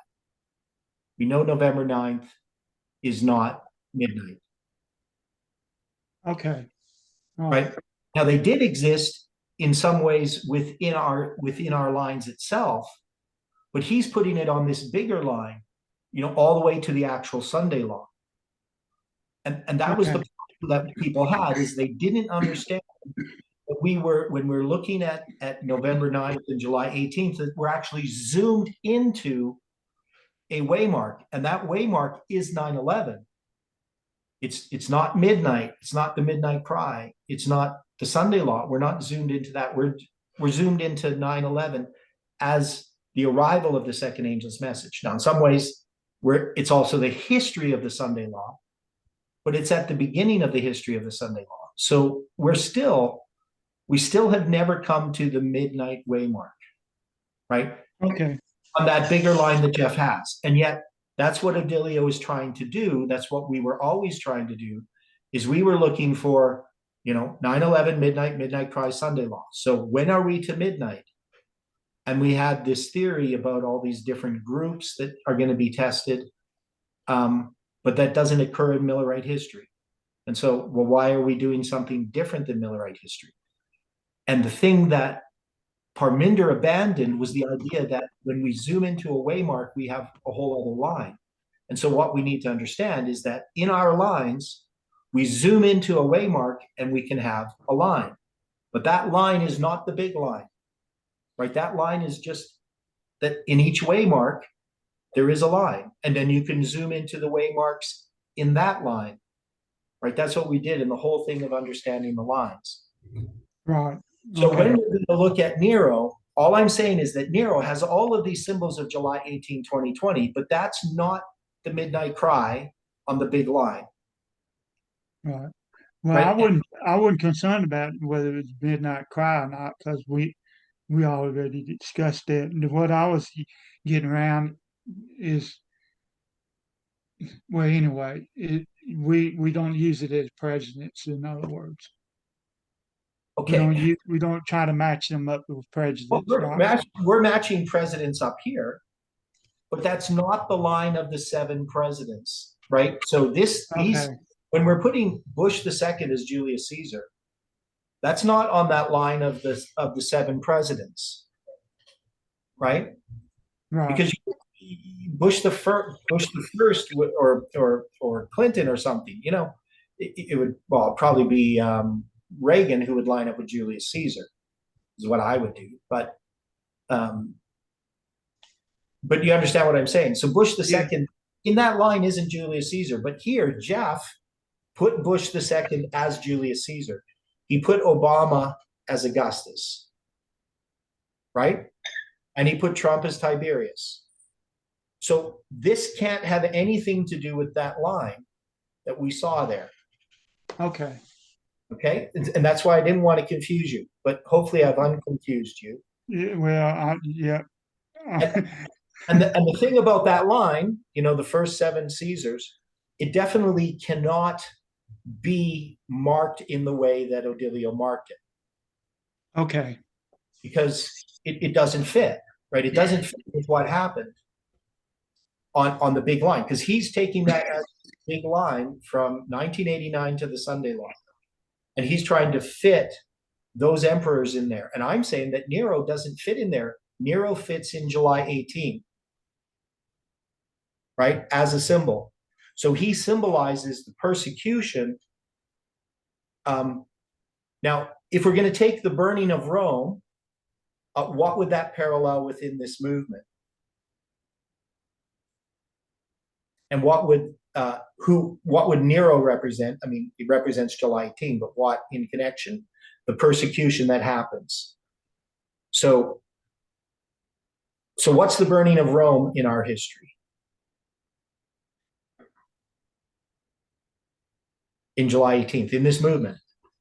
We know November 9th is not midnight, Okay. All right. right? Now they did exist in some ways within our lines itself, but he's putting it on this bigger line, all the way to the actual Sunday law. And that was Okay. the problem that people had, is they didn't understand that when we're looking at November 9th and July 18th, that we're actually zoomed into a waymark, and that waymark is 9/11. It's not midnight. It's not the midnight cry. It's not the Sunday law. We're not zoomed into that. We're zoomed into 9/11 as the arrival of the second angel's message. Now, in some ways, it's also the history of the Sunday law, but it's at the beginning of the history of the Sunday law. So we still have never come to the midnight waymark, right? Okay. On that bigger line that Jeff has. And yet that's what Odilio is trying to do. That's what we were always trying to do, is we were looking for, 9/11, midnight cry, Sunday law. So when are we to midnight? And we had this theory about all these different groups that are going to be tested. But that doesn't occur in Millerite history. And so, well, why are we doing something different than Millerite history? And the thing that Parminder abandoned was the idea that when we zoom into a waymark, we have a whole other line. And so what we need to understand is that in our lines, we zoom into a waymark and we can have a line. But that line is not the big line, right? That line is just that in each waymark, there is a line. And then you can zoom into the waymarks in that line, right? That's what we did in the whole thing of understanding the lines. Right. So Okay. when we're going to look at Nero, all I'm saying is that Nero has all of these symbols of July 18, 2020, but that's not the midnight cry on the big line, Right. Well, right? I wasn't concerned about whether it was midnight cry or not, because we already discussed that. And what I was getting around is, well, anyway, we don't use it as presidents. In other words, Okay. we don't try to match them up with Well, presidents, we're, right? match, we're matching presidents up here, but that's not the line of the 7 presidents, right? So Okay. when we're putting Bush the second as Julius Caesar, that's not on that line of the 7 presidents, right? Right. Because Bush the first, or Clinton or something, it would, well, probably be Reagan who would line up with Julius Caesar, is what I would do. Um, but you understand what I'm saying. So Bush the Yeah. second in that line isn't Julius Caesar, but here Jeff put Bush the second as Julius Caesar. He put Obama as Augustus, right? And he put Trump as Tiberius. So this can't have anything to do with that line that we saw there. Okay. Okay. And that's why I didn't want to confuse you, but hopefully I've unconfused you. Yeah. Well, yeah. And, and the thing about that line, the first 7 Caesars, it definitely cannot be marked in the way that Odilio marked it, Okay. because it doesn't fit, right? It doesn't fit with what happened on the big line, because he's taking that as a big line from 1989 to the Sunday law. And he's trying to fit those emperors in there. And I'm saying that Nero doesn't fit in there. Nero fits in July 18, right, as a symbol. So he symbolizes the persecution. Now, if we're going to take the burning of Rome, what would that parallel within this movement? And what would Nero represent? I mean, he represents July 18, but what in connection? The persecution that happens. So what's the burning of Rome in our history? In July 18th, in this movement,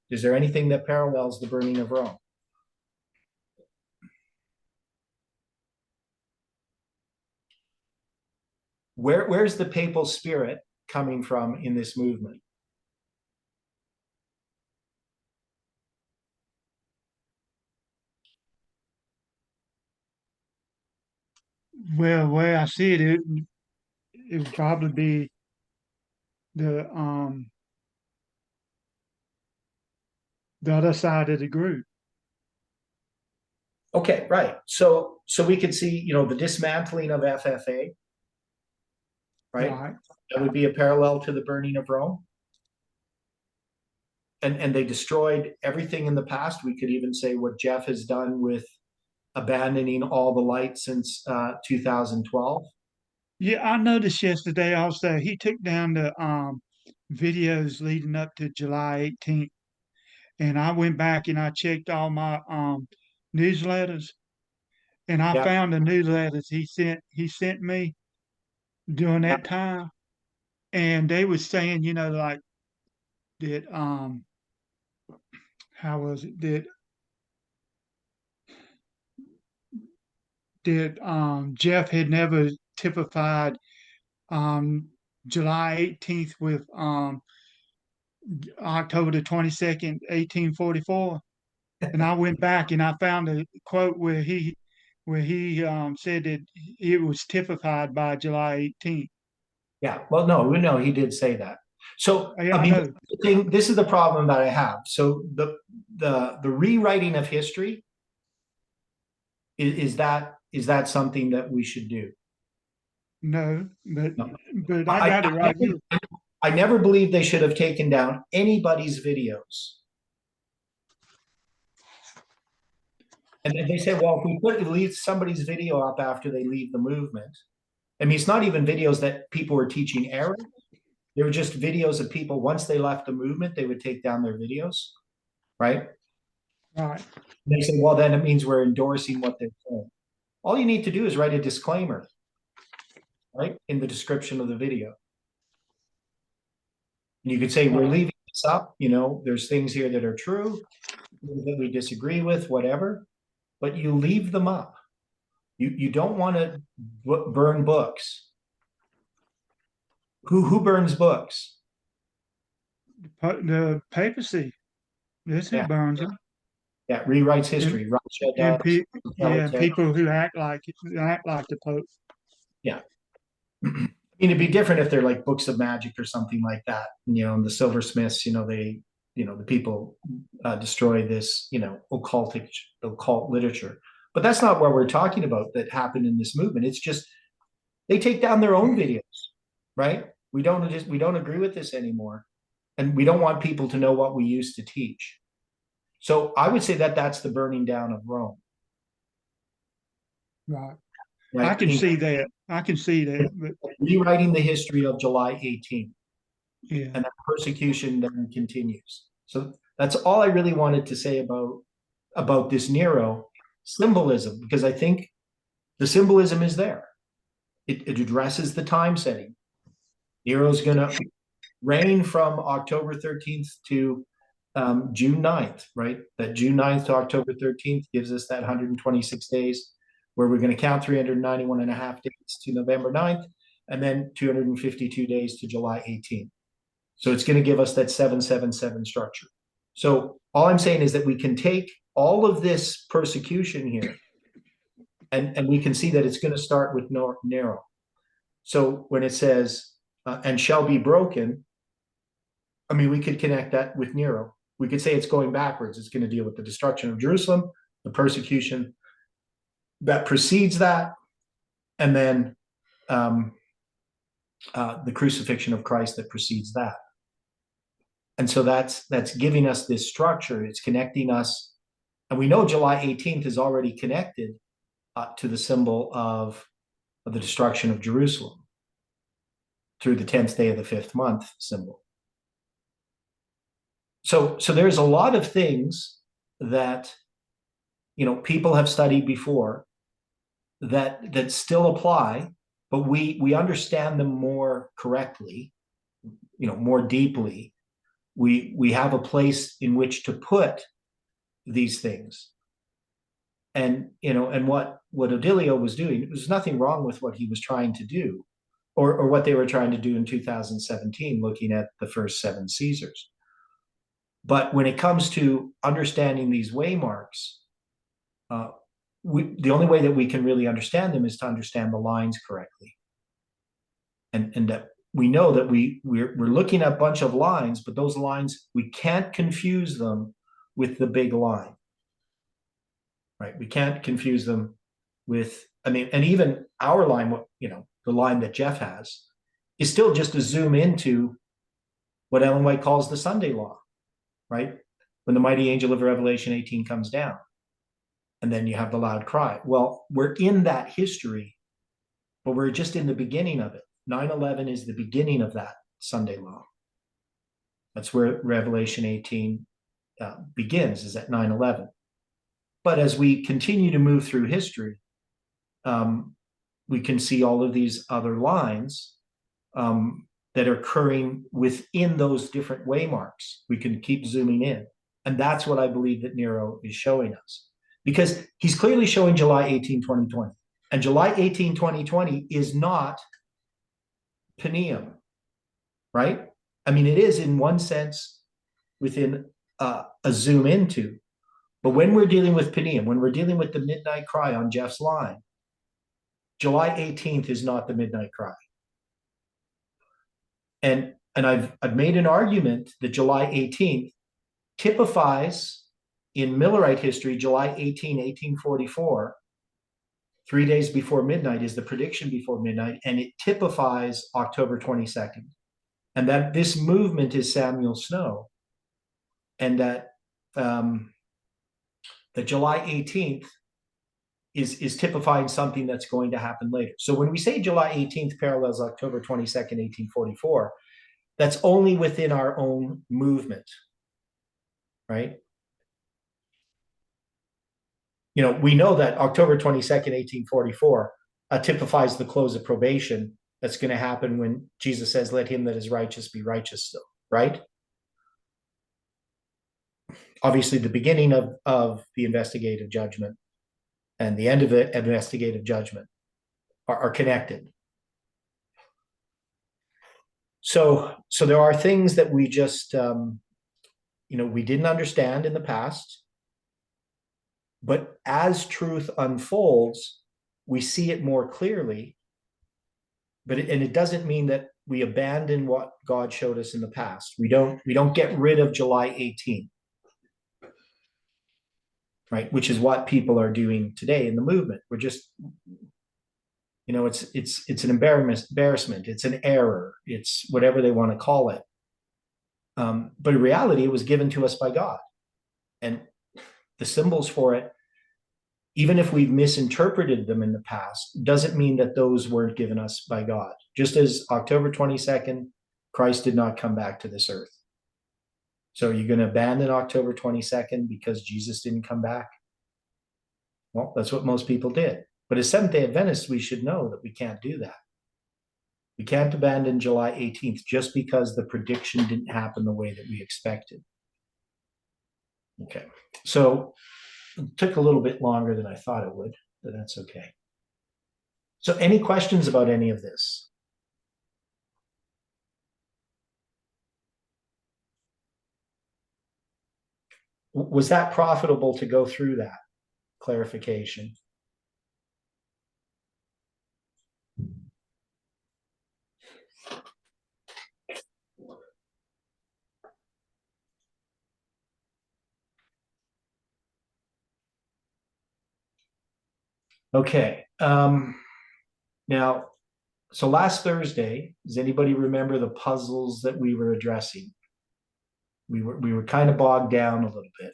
is there anything that parallels the burning of Rome? Where's the papal spirit coming from in this movement? well, where I see it, it would probably be the the other side of the group. Okay, right. So we could see, the dismantling of FFA, right? Right. That would be a parallel to the burning of Rome. And they destroyed everything in the past. We could even say what Jeff has done with abandoning all the lights since 2012. Yeah, I noticed yesterday also he took down the videos leading up to July 18th, and I went back and I checked all my newsletters, and I Yeah, found the newsletters he sent me during yeah, that time, and they was saying, like that how was it that Jeff had never typified um July 18th with October the 22nd, 1844. And I went back and I found a quote where he said that it was typified by July 18th. yeah. Well, no, we know he did say that. So, Yeah, I I mean, know. this is the problem that I have. So the rewriting of history is that something that we should do? No, but No. I got it right here. I never believed they should have taken down anybody's videos. And they said, well, if we put at least somebody's video up after they leave the movement, I mean, it's not even videos that people were teaching error. They were just videos of people, once they left the movement, they would take down their videos, right? Right, And they say, well, then it means we're endorsing what they're saying. All you need to do is write a disclaimer, right, in the description of the video. And you could say, we're right, leaving this up. There's things here that are true, things that we disagree with, whatever, but you leave them up. You don't want to burn books. Who burns books? the papacy. This who Yeah, burns them, yeah, rewrites and history. Russia and does. yeah, Military. people who act like the Pope. Yeah. I mean, it'd be different if they're like books of magic or something like that. And the silversmiths, the people destroy this, occult literature. But that's not what we're talking about that happened in this movement. It's just they take down their own videos, right? We don't agree with this anymore, and we don't want people to know what we used to teach. So I would say that that's the burning down of Rome, Right. I right? can see that. I can see that. But Rewriting the history of July 18th, yeah, and that persecution then continues. So that's all I really wanted to say about this Nero symbolism, because I think the symbolism is there. It addresses the time setting. Nero's going to reign from October 13th to June 9th, right? That June 9th to October 13th gives us that 126 days where we're going to count 391 and a half days to November 9th, and then 252 days to July 18th. So it's going to give us that 777 structure. So all I'm saying is that we can take all of this persecution here, and we can see that it's going to start with Nero. So when it says, and shall be broken, I mean, we could connect that with Nero. We could say it's going backwards. It's going to deal with the destruction of Jerusalem, the persecution that precedes that, and then the crucifixion of Christ that precedes that. And so that's giving us this structure. It's connecting us, and we know July 18th is already connected to the symbol of the destruction of Jerusalem through the 10th day of the 5th month symbol. So there's a lot of things that people have studied before that still apply, but we understand them more correctly, more deeply. We have a place in which to put these things. And what Odilio was doing, there's nothing wrong with what he was trying to do, or what they were trying to do in 2017, looking at the first 7 Caesars. But when it comes to understanding these waymarks, the only way that we can really understand them is to understand the lines correctly. And that we know that we're looking at a bunch of lines, but those lines, we can't confuse them with the big line, right? We can't confuse them with, I mean, and even our line, the line that Jeff has, is still just a zoom into what Ellen White calls the Sunday law, right? When the mighty angel of Revelation 18 comes down, and then you have the loud cry. Well, we're in that history, but we're just in the beginning of it. 9/11 is the beginning of that Sunday law. That's where Revelation 18 begins, is at 9/11. But as we continue to move through history, we can see all of these other lines that are occurring within those different waymarks. We can keep zooming in. And that's what I believe that Nero is showing us. Because he's clearly showing July 18, 2020. And July 18, 2020 is not Paneum, right? I mean, it is in one sense within a zoom into. But when we're dealing with Paneum, when we're dealing with the midnight cry on Jeff's line, July 18th is not the midnight cry. And I've made an argument that July 18th typifies in Millerite history, July 18, 1844, 3 days before midnight is the prediction before midnight, and it typifies October 22nd. And that this movement is Samuel Snow, and that that July 18th is typifying something that's going to happen later. So when we say July 18th parallels October 22nd, 1844, that's only within our own movement, right? We know that October 22nd, 1844 typifies the close of probation that's going to happen when Jesus says, let him that is righteous be righteous still, right? Obviously, the beginning of the investigative judgment and the end of the investigative judgment are connected. So there are things that we just, we didn't understand in the past. But as truth unfolds, we see it more clearly. And it doesn't mean that we abandon what God showed us in the past. We don't get rid of July 18th, right? Which is what people are doing today in the movement. We're just, it's an embarrassment. It's an error. It's whatever they want to call it. But in reality, it was given to us by God. And the symbols for it, even if we've misinterpreted them in the past, doesn't mean that those weren't given us by God. Just as October 22nd, Christ did not come back to this earth. So you're going to abandon October 22nd because Jesus didn't come back? Well, that's what most people did. But as Seventh-day Adventists, we should know that we can't do that. We can't abandon July 18th just because the prediction didn't happen the way that we expected. Okay, so it took a little bit longer than I thought it would, but that's okay. So any questions about any of this? Was that profitable to go through that clarification? Okay. Now, so last Thursday, does anybody remember the puzzles that we were addressing? We were kind of bogged down a little bit.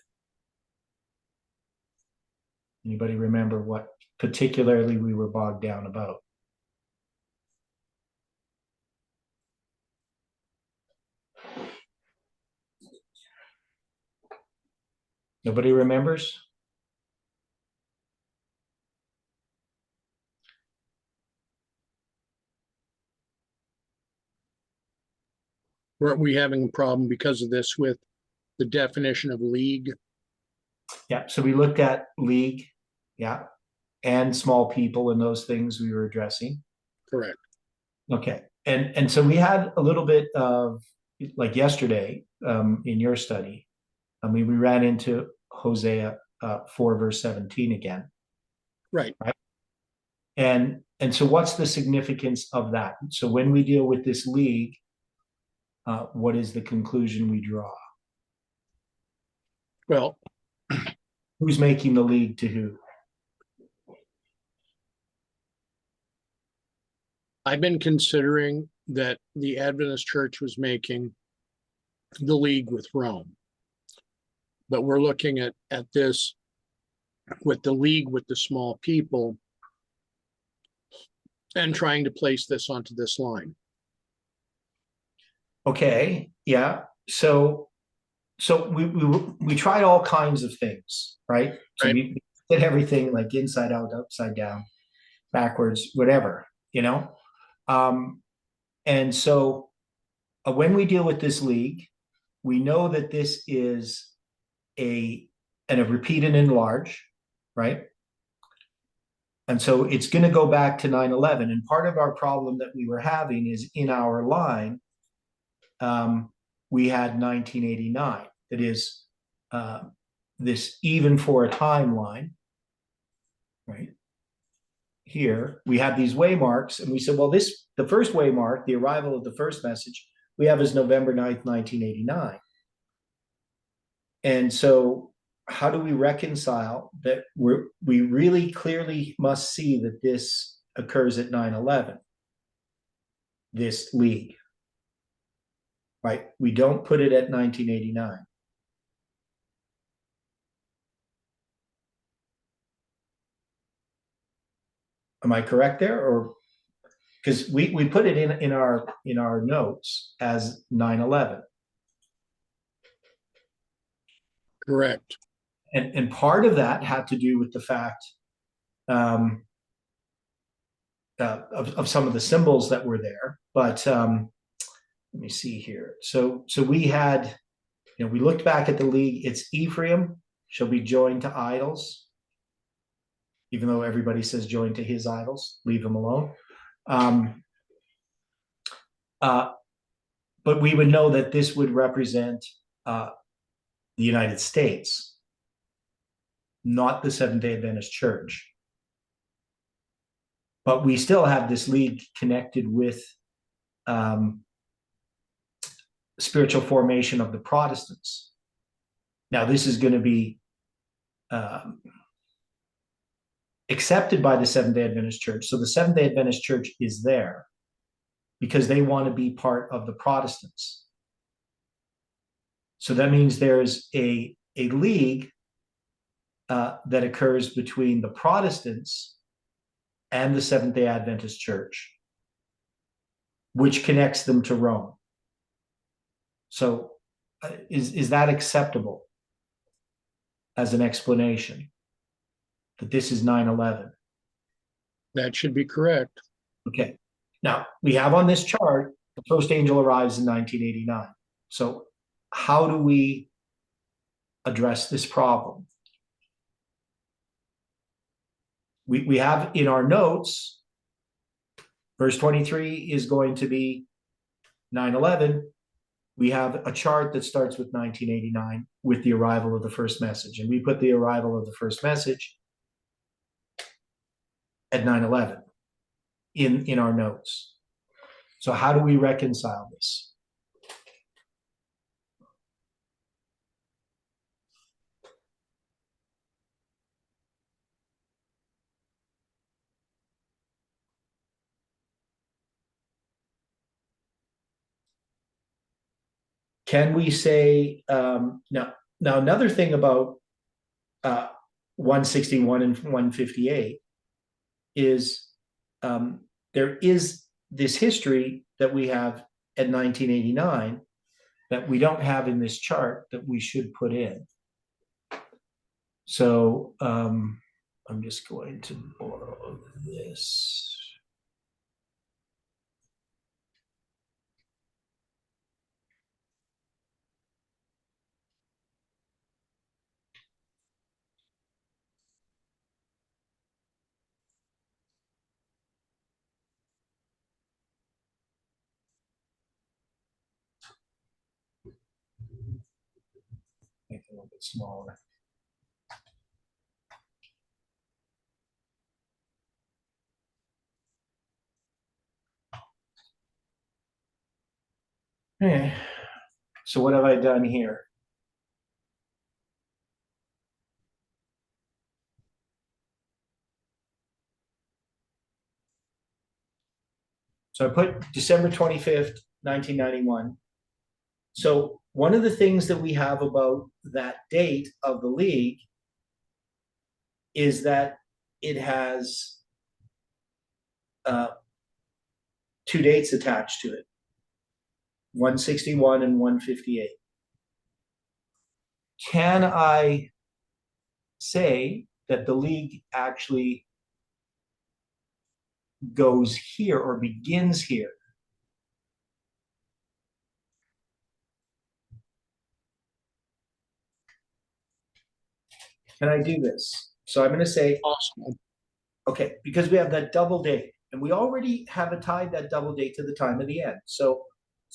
Anybody remember what particularly we were bogged down about? Nobody remembers? Weren't we having a problem because of this with the definition of league? Yeah, so we looked at league, yeah, and small people and those things we were addressing. Correct. Okay, and so we had a little bit of, like yesterday in your study, I mean, we ran into Hosea 4 verse 17 again. Right. And so what's the significance of that? So when we deal with this league, what is the conclusion we draw? Well, Who's making the league to who? I've been considering that the Adventist Church was making the league with Rome. But we're looking at this with the league with the small people and trying to place this onto this line. Okay, yeah. So we tried all kinds of things, right? So Right. we did everything like inside out, upside down, backwards, whatever, you know? And so when we deal with this league, we know that this is a repeat and enlarge, right? And so it's going to go back to 9/11. And part of our problem that we were having is in our line, we had 1989. That is this even for a timeline, right? Here we have these waymarks, and we said, well, the first waymark, the arrival of the first message, we have is November 9th, 1989. And so how do we reconcile that we really clearly must see that this occurs at 9/11, this league, right? We don't put it at 1989. Am I correct there? Or because we put it in our notes as 9/11. Correct. And part of that had to do with the fact of some of the symbols that were there. But let me see here. So we had, we looked back at the league. It's Ephraim shall be joined to idols, even though everybody says joined to his idols. Leave them alone. But we would know that this would represent the United States, not the Seventh-day Adventist Church. But we still have this league connected with spiritual formation of the Protestants. Now, this is going to be accepted by the Seventh-day Adventist Church. So the Seventh-day Adventist Church is there because they want to be part of the Protestants. So that means there's a league that occurs between the Protestants and the Seventh-day Adventist Church, which connects them to Rome. So is that acceptable as an explanation that this is 9/11? That should be correct. Okay. Now, we have on this chart, the first angel arrives in 1989. So how do we address this problem? We have in our notes, verse 23 is going to be 9/11. We have a chart that starts with 1989 with the arrival of the first message. And we put the arrival of the first message at 9/11 in our notes. So how do we reconcile this? Can we say now another thing about 161 and 158 is there is this history that we have at 1989 that we don't have in this chart that we should put in. So I'm just going to borrow this. Make it a little bit smaller. Okay. So what have I done here? So I put December 25th, 1991. So one of the things that we have about that date of the league is that it has two dates attached to it, 161 and 158. Can I say that the league actually goes here or begins here? Can I do this? So I'm going to say, Possible. okay, because we have that double date, and we already have tied that double date to the time of the end. So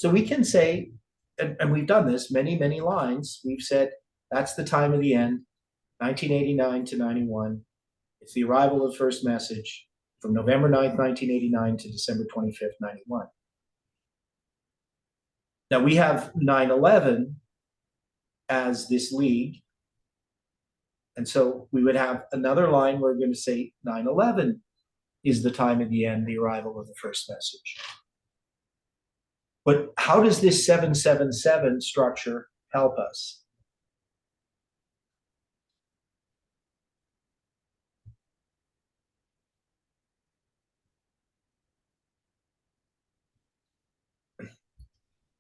we can say, and we've done this many lines. We've said that's the time of the end, 1989 to 91. It's the arrival of the first message from November 9th, 1989 to December 25th, 91. Now we have 9/11 as this league. And so we would have another line where we're going to say 9/11 is the time of the end, the arrival of the first message. But how does this 777 structure help us?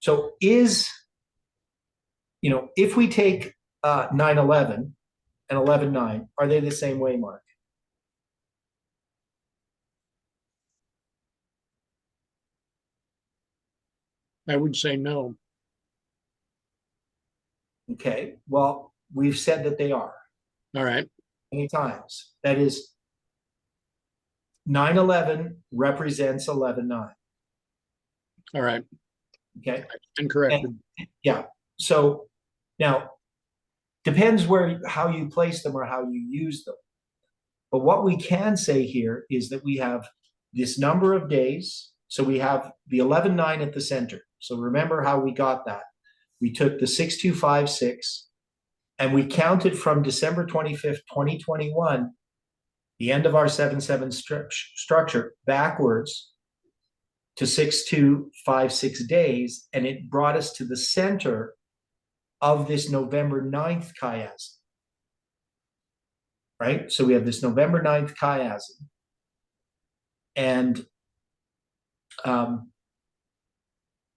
So if we take 9/11 and 11/9, are they the same way, Mark? I would say no. Okay, well, we've said that they are All right. many times. That is, 9/11 represents 11/9. All right. Okay. Incorrect. Yeah. So now depends how you place them or how you use them. But what we can say here is that we have this number of days. So we have the 11/9 at the center. So remember how we got that. We took the 6256 and we counted from December 25th, 2021, the end of our 7/7 structure, backwards to 6256 days. And it brought us to the center of this November 9th chiasm. Right? So we have this November 9th chiasm. And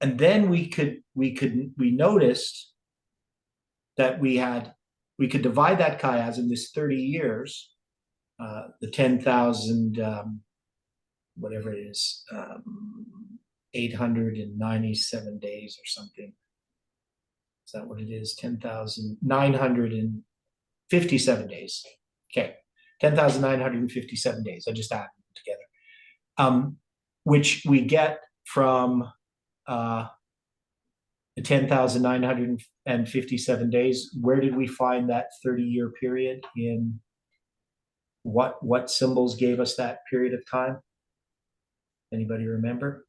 then we noticed that we could divide that chiasm, this 30 years, the 10,000 whatever it is, 897 days or something. Is that what it is? 10,957 days. Okay, 10,957 days. I just added them together, which we get from the 10,957 days. Where did we find that 30-year period? In what symbols gave us that period of time? Anybody remember?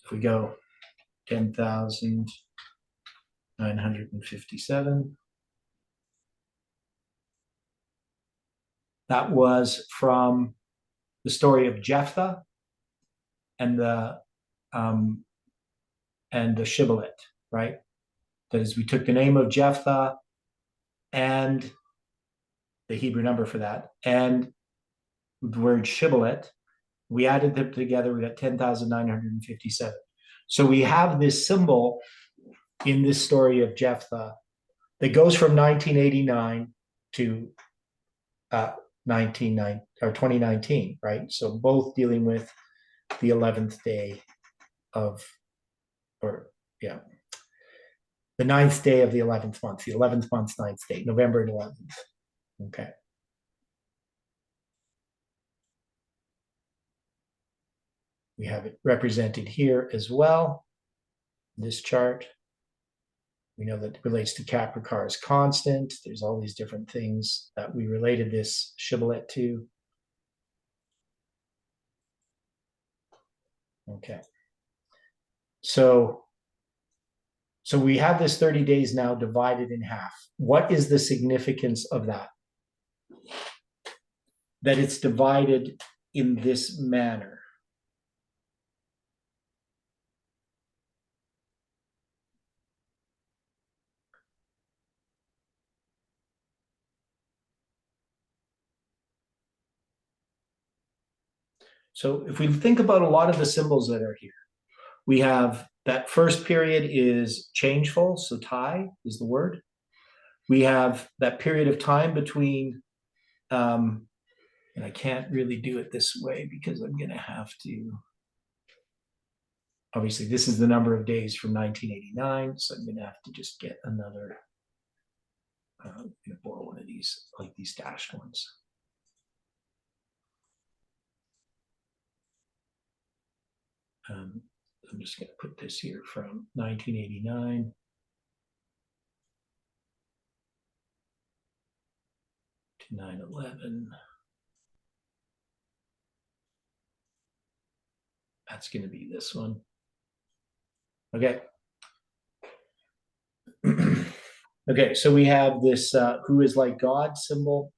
If we go 10,957, that was from the story of Jephthah and the shibboleth, right? That is, we took the name of Jephthah and the Hebrew number for that, and the word shibboleth, we added them together, we got 10,957. So we have this symbol in this story of Jephthah that goes from 1989 to 2019, right? So both dealing with the 11th day of, the 9th day of the 11th month, the 11th month's 9th day, November 11th. Okay. We have it represented here as well, this chart. We know that it relates to Capricorn's constant. There's all these different things that we related this shibboleth to. Okay. So we have this 30 days now divided in half. What is the significance of that? That it's divided in this manner. So if we think about a lot of the symbols that are here, we have that first period is changeful, so tai is the word. We have that period of time between, and I can't really do it this way because I'm going to have to, obviously this is the number of days from 1989, so I'm going to have to just get another, I'm going to borrow one of these, like these dashed ones. I'm just going to put this here from 1989 to 9/11. That's going to be this one. Okay. Okay, so we have this who is like God symbol.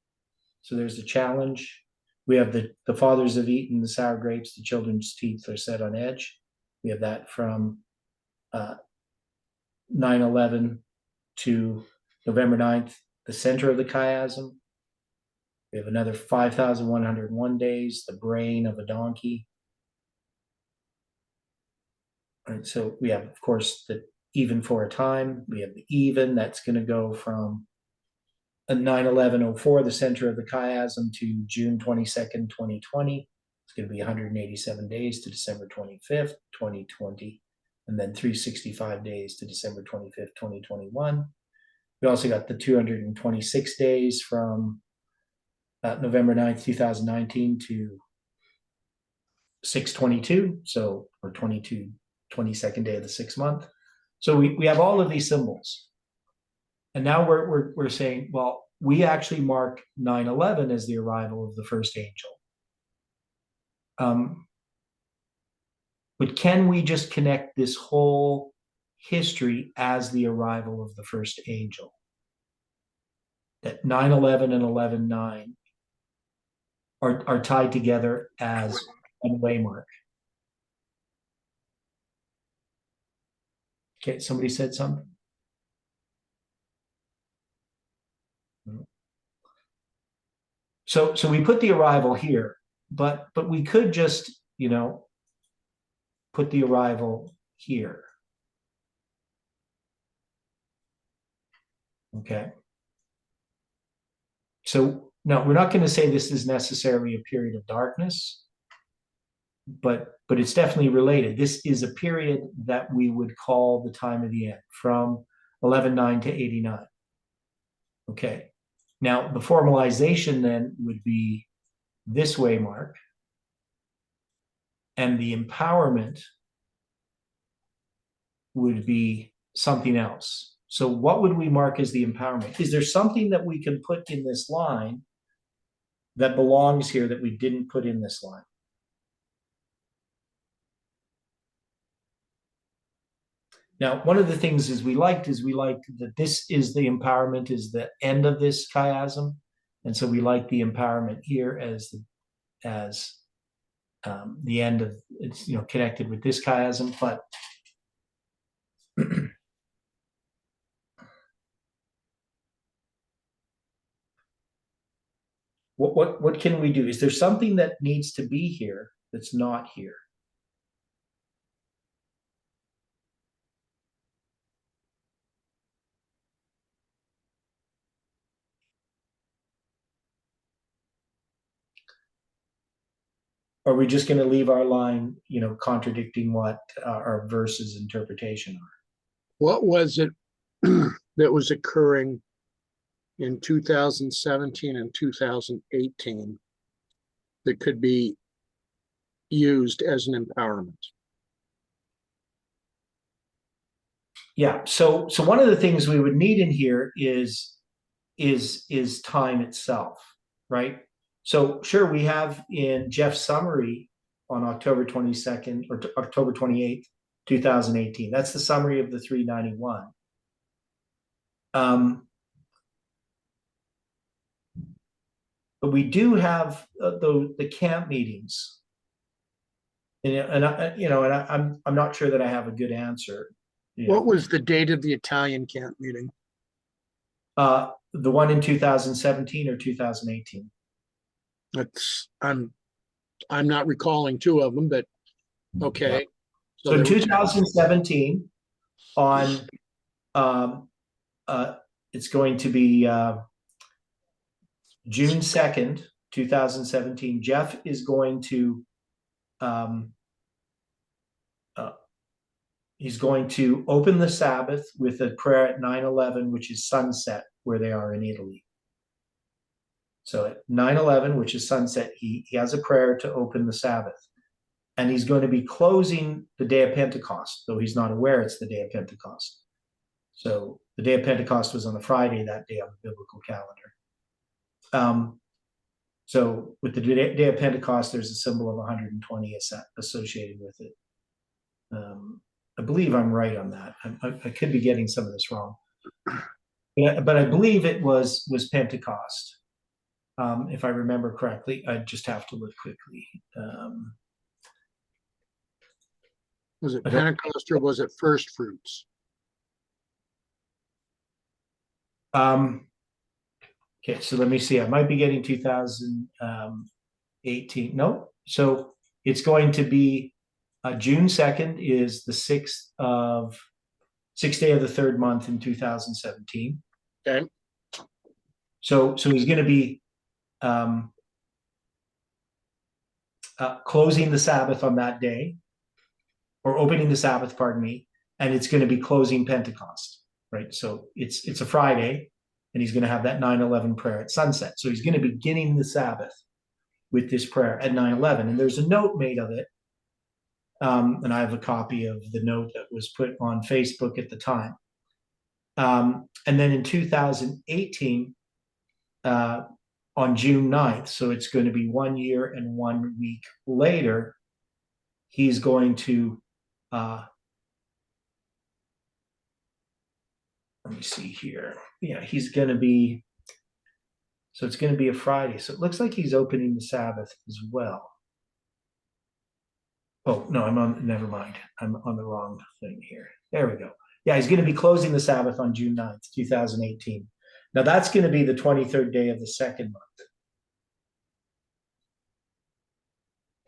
So there's a challenge. We have the fathers have eaten the sour grapes, the children's teeth are set on edge. We have that from 9/11 to November 9th, the center of the chiasm. We have another 5,101 days, the brain of a donkey. All right, so we have, of course, the even for a time. We have the even, that's going to go from 9/11/04, the center of the chiasm, to June 22nd, 2020. It's going to be 187 days to December 25th, 2020, and then 365 days to December 25th, 2021. We also got the 226 days from November 9th, 2019 to 6/22, so or 22nd day of the 6th month. So we have all of these symbols. And now we're saying, well, we actually mark 9/11 as the arrival of the first angel. But can we just connect this whole history as the arrival of the first angel? That 9/11 and 11/9 are tied together as one waymark. Okay, somebody said something. So we put the arrival here, but we could just, put the arrival here. Okay. So no, we're not going to say this is necessarily a period of darkness, but it's definitely related. This is a period that we would call the time of the end, from 11/9 to 89. Okay. Now the formalization then would be this waymark, and the empowerment would be something else. So what would we mark as the empowerment? Is there something that we can put in this line that belongs here that we didn't put in this line? Now, one of the things is we liked that this is the empowerment, is the end of this chiasm. And so we like the empowerment here as the end of, it's, connected with this chiasm, but what can we do? Is there something that needs to be here that's not here? Or are we just going to leave our line, contradicting what our verse's interpretation are? What was it that was occurring in 2017 and 2018 that could be used as an empowerment? Yeah. So one of the things we would need in here is time itself, right? So sure, we have in Jeff's summary on October 22nd or October 28th, 2018. That's the summary of the 391. But we do have the camp meetings, and I'm not sure that I have a good answer. What was the date of the Italian camp meeting? The one in 2017 or 2018? I'm not recalling two of them, but okay. So in 2017, on it's going to be June 2nd, 2017. Jeff is going to he's going to open the Sabbath with a prayer at 9:11, which is sunset where they are in Italy. So at 9:11, which is sunset, he has a prayer to open the Sabbath. And he's going to be closing the day of Pentecost, though he's not aware it's the day of Pentecost. So the day of Pentecost was on a Friday that day on the biblical calendar. So with the day of Pentecost, there's a symbol of 120 associated with it. I believe I'm right on that. I could be getting some of this wrong. But I believe it was Pentecost. If I remember correctly, I just have to look quickly. Was it Pentecost or was it first fruits? Okay, so let me see. I might be getting 2018. No, so it's going to be June 2nd is the sixth day of the third month in 2017. Okay. So he's going to be closing the Sabbath on that day, or opening the Sabbath, pardon me, and it's going to be closing Pentecost, right? So it's a Friday, and he's going to have that 9:11 prayer at sunset. So he's going to be beginning the Sabbath with this prayer at 9:11, and there's a note made of it, and I have a copy of the note that was put on Facebook at the time. And then in 2018, on June 9th, so it's going to be 1 year and 1 week later, he's going to let me see here. Yeah, he's going to be, so it's going to be a Friday. So it looks like he's opening the Sabbath as well. Oh, no, never mind. I'm on the wrong thing here. There we go. Yeah, he's going to be closing the Sabbath on June 9th, 2018. Now that's going to be the 23rd day of the second month.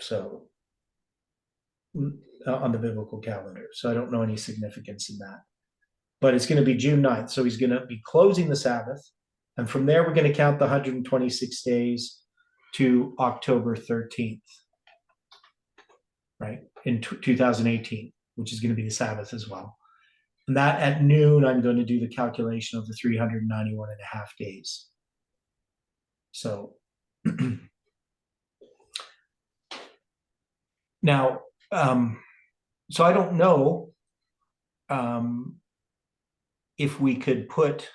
So on the biblical calendar. So I don't know any significance in that. But it's going to be June 9th. So he's going to be closing the Sabbath. And from there, we're going to count the 126 days to October 13th, right, in 2018, which is going to be the Sabbath as well. And that at noon, I'm going to do the calculation of the 391 and a half days. So now, so I don't know if we could put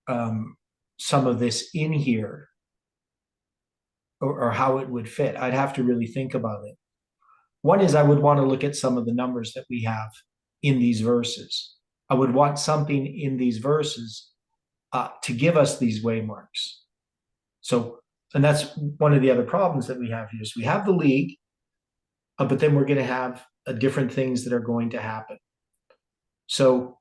some of this in here, or how it would fit. I'd have to really think about it. One is I would want to look at some of the numbers that we have in these verses. I would want something in these verses to give us these waymarks. So, and that's one of the other problems that we have here is we have the league, but then we're going to have different things that are going to happen. So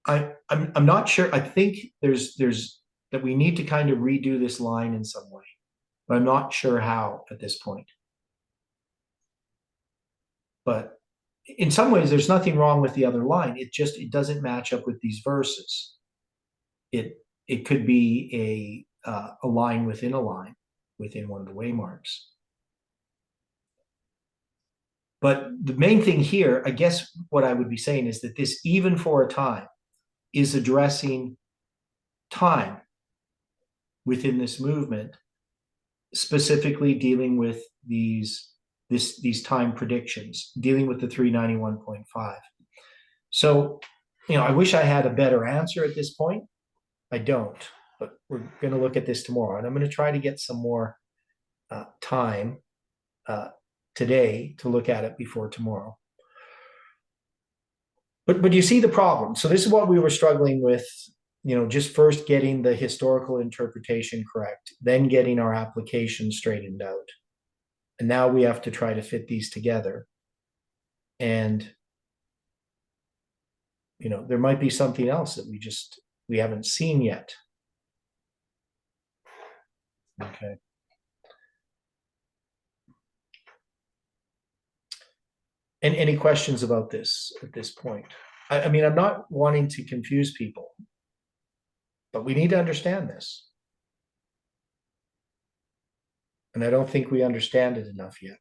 I'm not sure. I think there's that we need to kind of redo this line in some way, but I'm not sure how at this point. But in some ways, there's nothing wrong with the other line. It doesn't match up with these verses. It could be a line within a line within one of the waymarks. But the main thing here, I guess what I would be saying is that this even for a time is addressing time within this movement, specifically dealing with these time predictions, dealing with the 391.5. So, I wish I had a better answer at this point. I don't, but we're going to look at this tomorrow, and I'm going to try to get some more time today to look at it before tomorrow. But you see the problem. So this is what we were struggling with, just first getting the historical interpretation correct, then getting our application straightened out. And now we have to try to fit these together. And, there might be something else that we haven't seen yet. Okay. And any questions about this at this point? I mean, I'm not wanting to confuse people, but we need to understand this. And I don't think we understand it enough yet.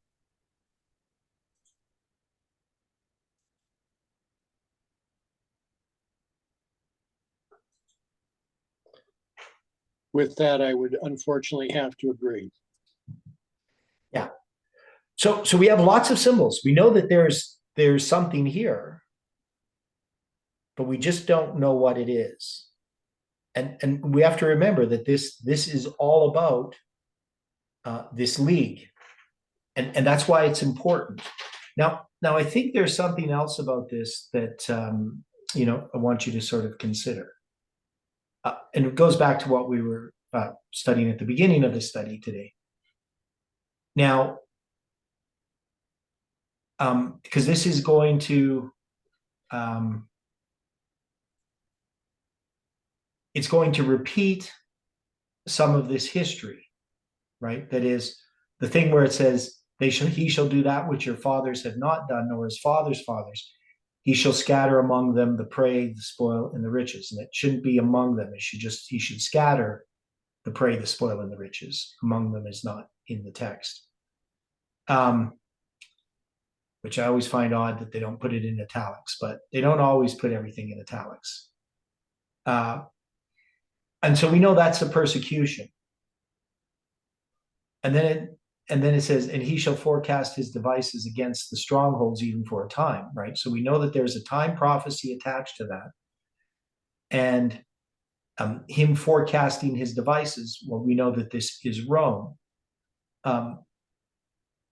With that, I would unfortunately have to agree. Yeah. So we have lots of symbols. We know that there's something here, but we just don't know what it is. And we have to remember that this is all about this league, and that's why it's important. Now I think there's something else about this that I want you to sort of consider, and it goes back to what we were studying at the beginning of the study today. Now, because this is going to it's going to repeat some of this history, right? That is the thing where it says, he shall do that which your fathers have not done, nor his fathers' fathers. He shall scatter among them the prey, the spoil, and the riches. And it shouldn't be among them. He should scatter the prey, the spoil, and the riches. Among them is not in the text. Which I always find odd that they don't put it in italics, but they don't always put everything in italics. And so we know that's a persecution. And then it says, and he shall forecast his devices against the strongholds even for a time, right? So we know that there's a time prophecy attached to that. And him forecasting his devices, well, we know that this is Rome. But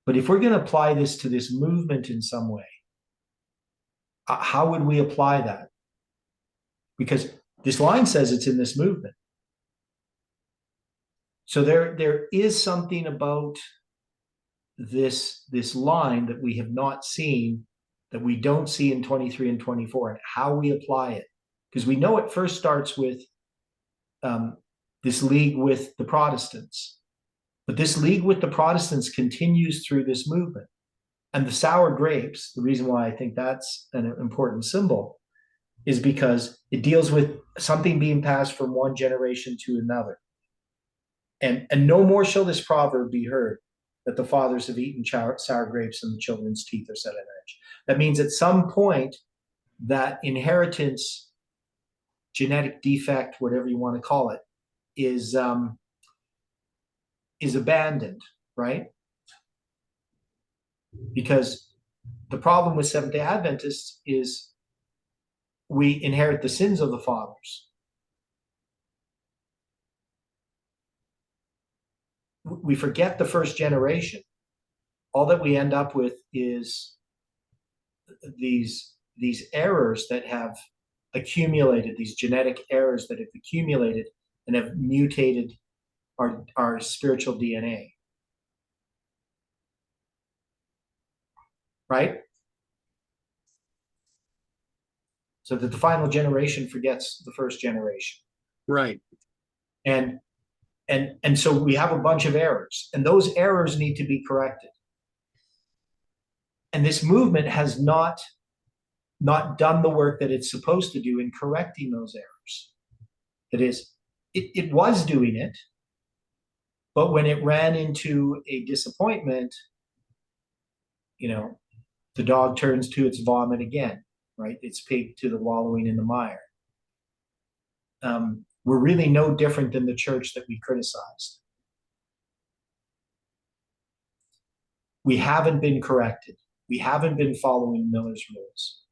if we're going to apply this to this movement in some way, how would we apply that? Because this line says it's in this movement. So there is something about this line that we have not seen, that we don't see in 23 and 24, and how we apply it. Because we know it first starts with this league with the Protestants. But this league with the Protestants continues through this movement. And the sour grapes, the reason why I think that's an important symbol, is because it deals with something being passed from one generation to another. And no more shall this proverb be heard, that the fathers have eaten sour grapes and the children's teeth are set on edge. That means at some point that inheritance, genetic defect, whatever you want to call it, is abandoned, right? Because the problem with Seventh-day Adventists is we inherit the sins of the fathers. We forget the first generation. All that we end up with is these errors that have accumulated, these genetic errors that have accumulated and have mutated our spiritual DNA. Right? So that the final generation forgets the first generation. Right. And so we have a bunch of errors, and those errors need to be corrected. And this movement has not done the work that it's supposed to do in correcting those errors. That is, it was doing it, but when it ran into a disappointment, the dog turns to its vomit again, right? It's pig to the wallowing in the mire. We're really no different than the church that we criticized. We haven't been corrected. We haven't been following Miller's rules.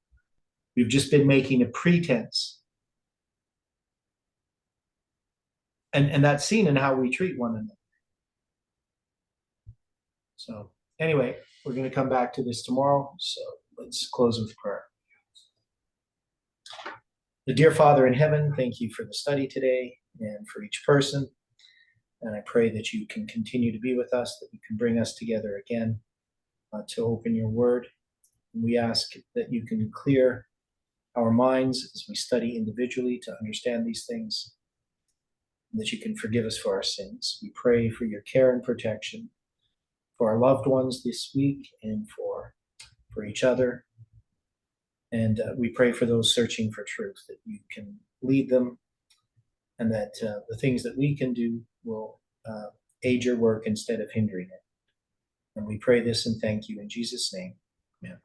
We've just been making a pretense. And that's seen in how we treat one another. So Anyway, we're going to come back to this tomorrow. So let's close with prayer. The dear Father in heaven, thank you for the study today and for each person. And I pray that you can continue to be with us, that you can bring us together again to open your word. And we ask that you can clear our minds as we study individually to understand these things, and that you can forgive us for our sins. We pray for your care and protection for our loved ones this week and for each other. And we pray for those searching for truth, that you can lead them, and that the things that we can do will aid your work instead of hindering it. And we pray this and thank you in Jesus' name. Amen.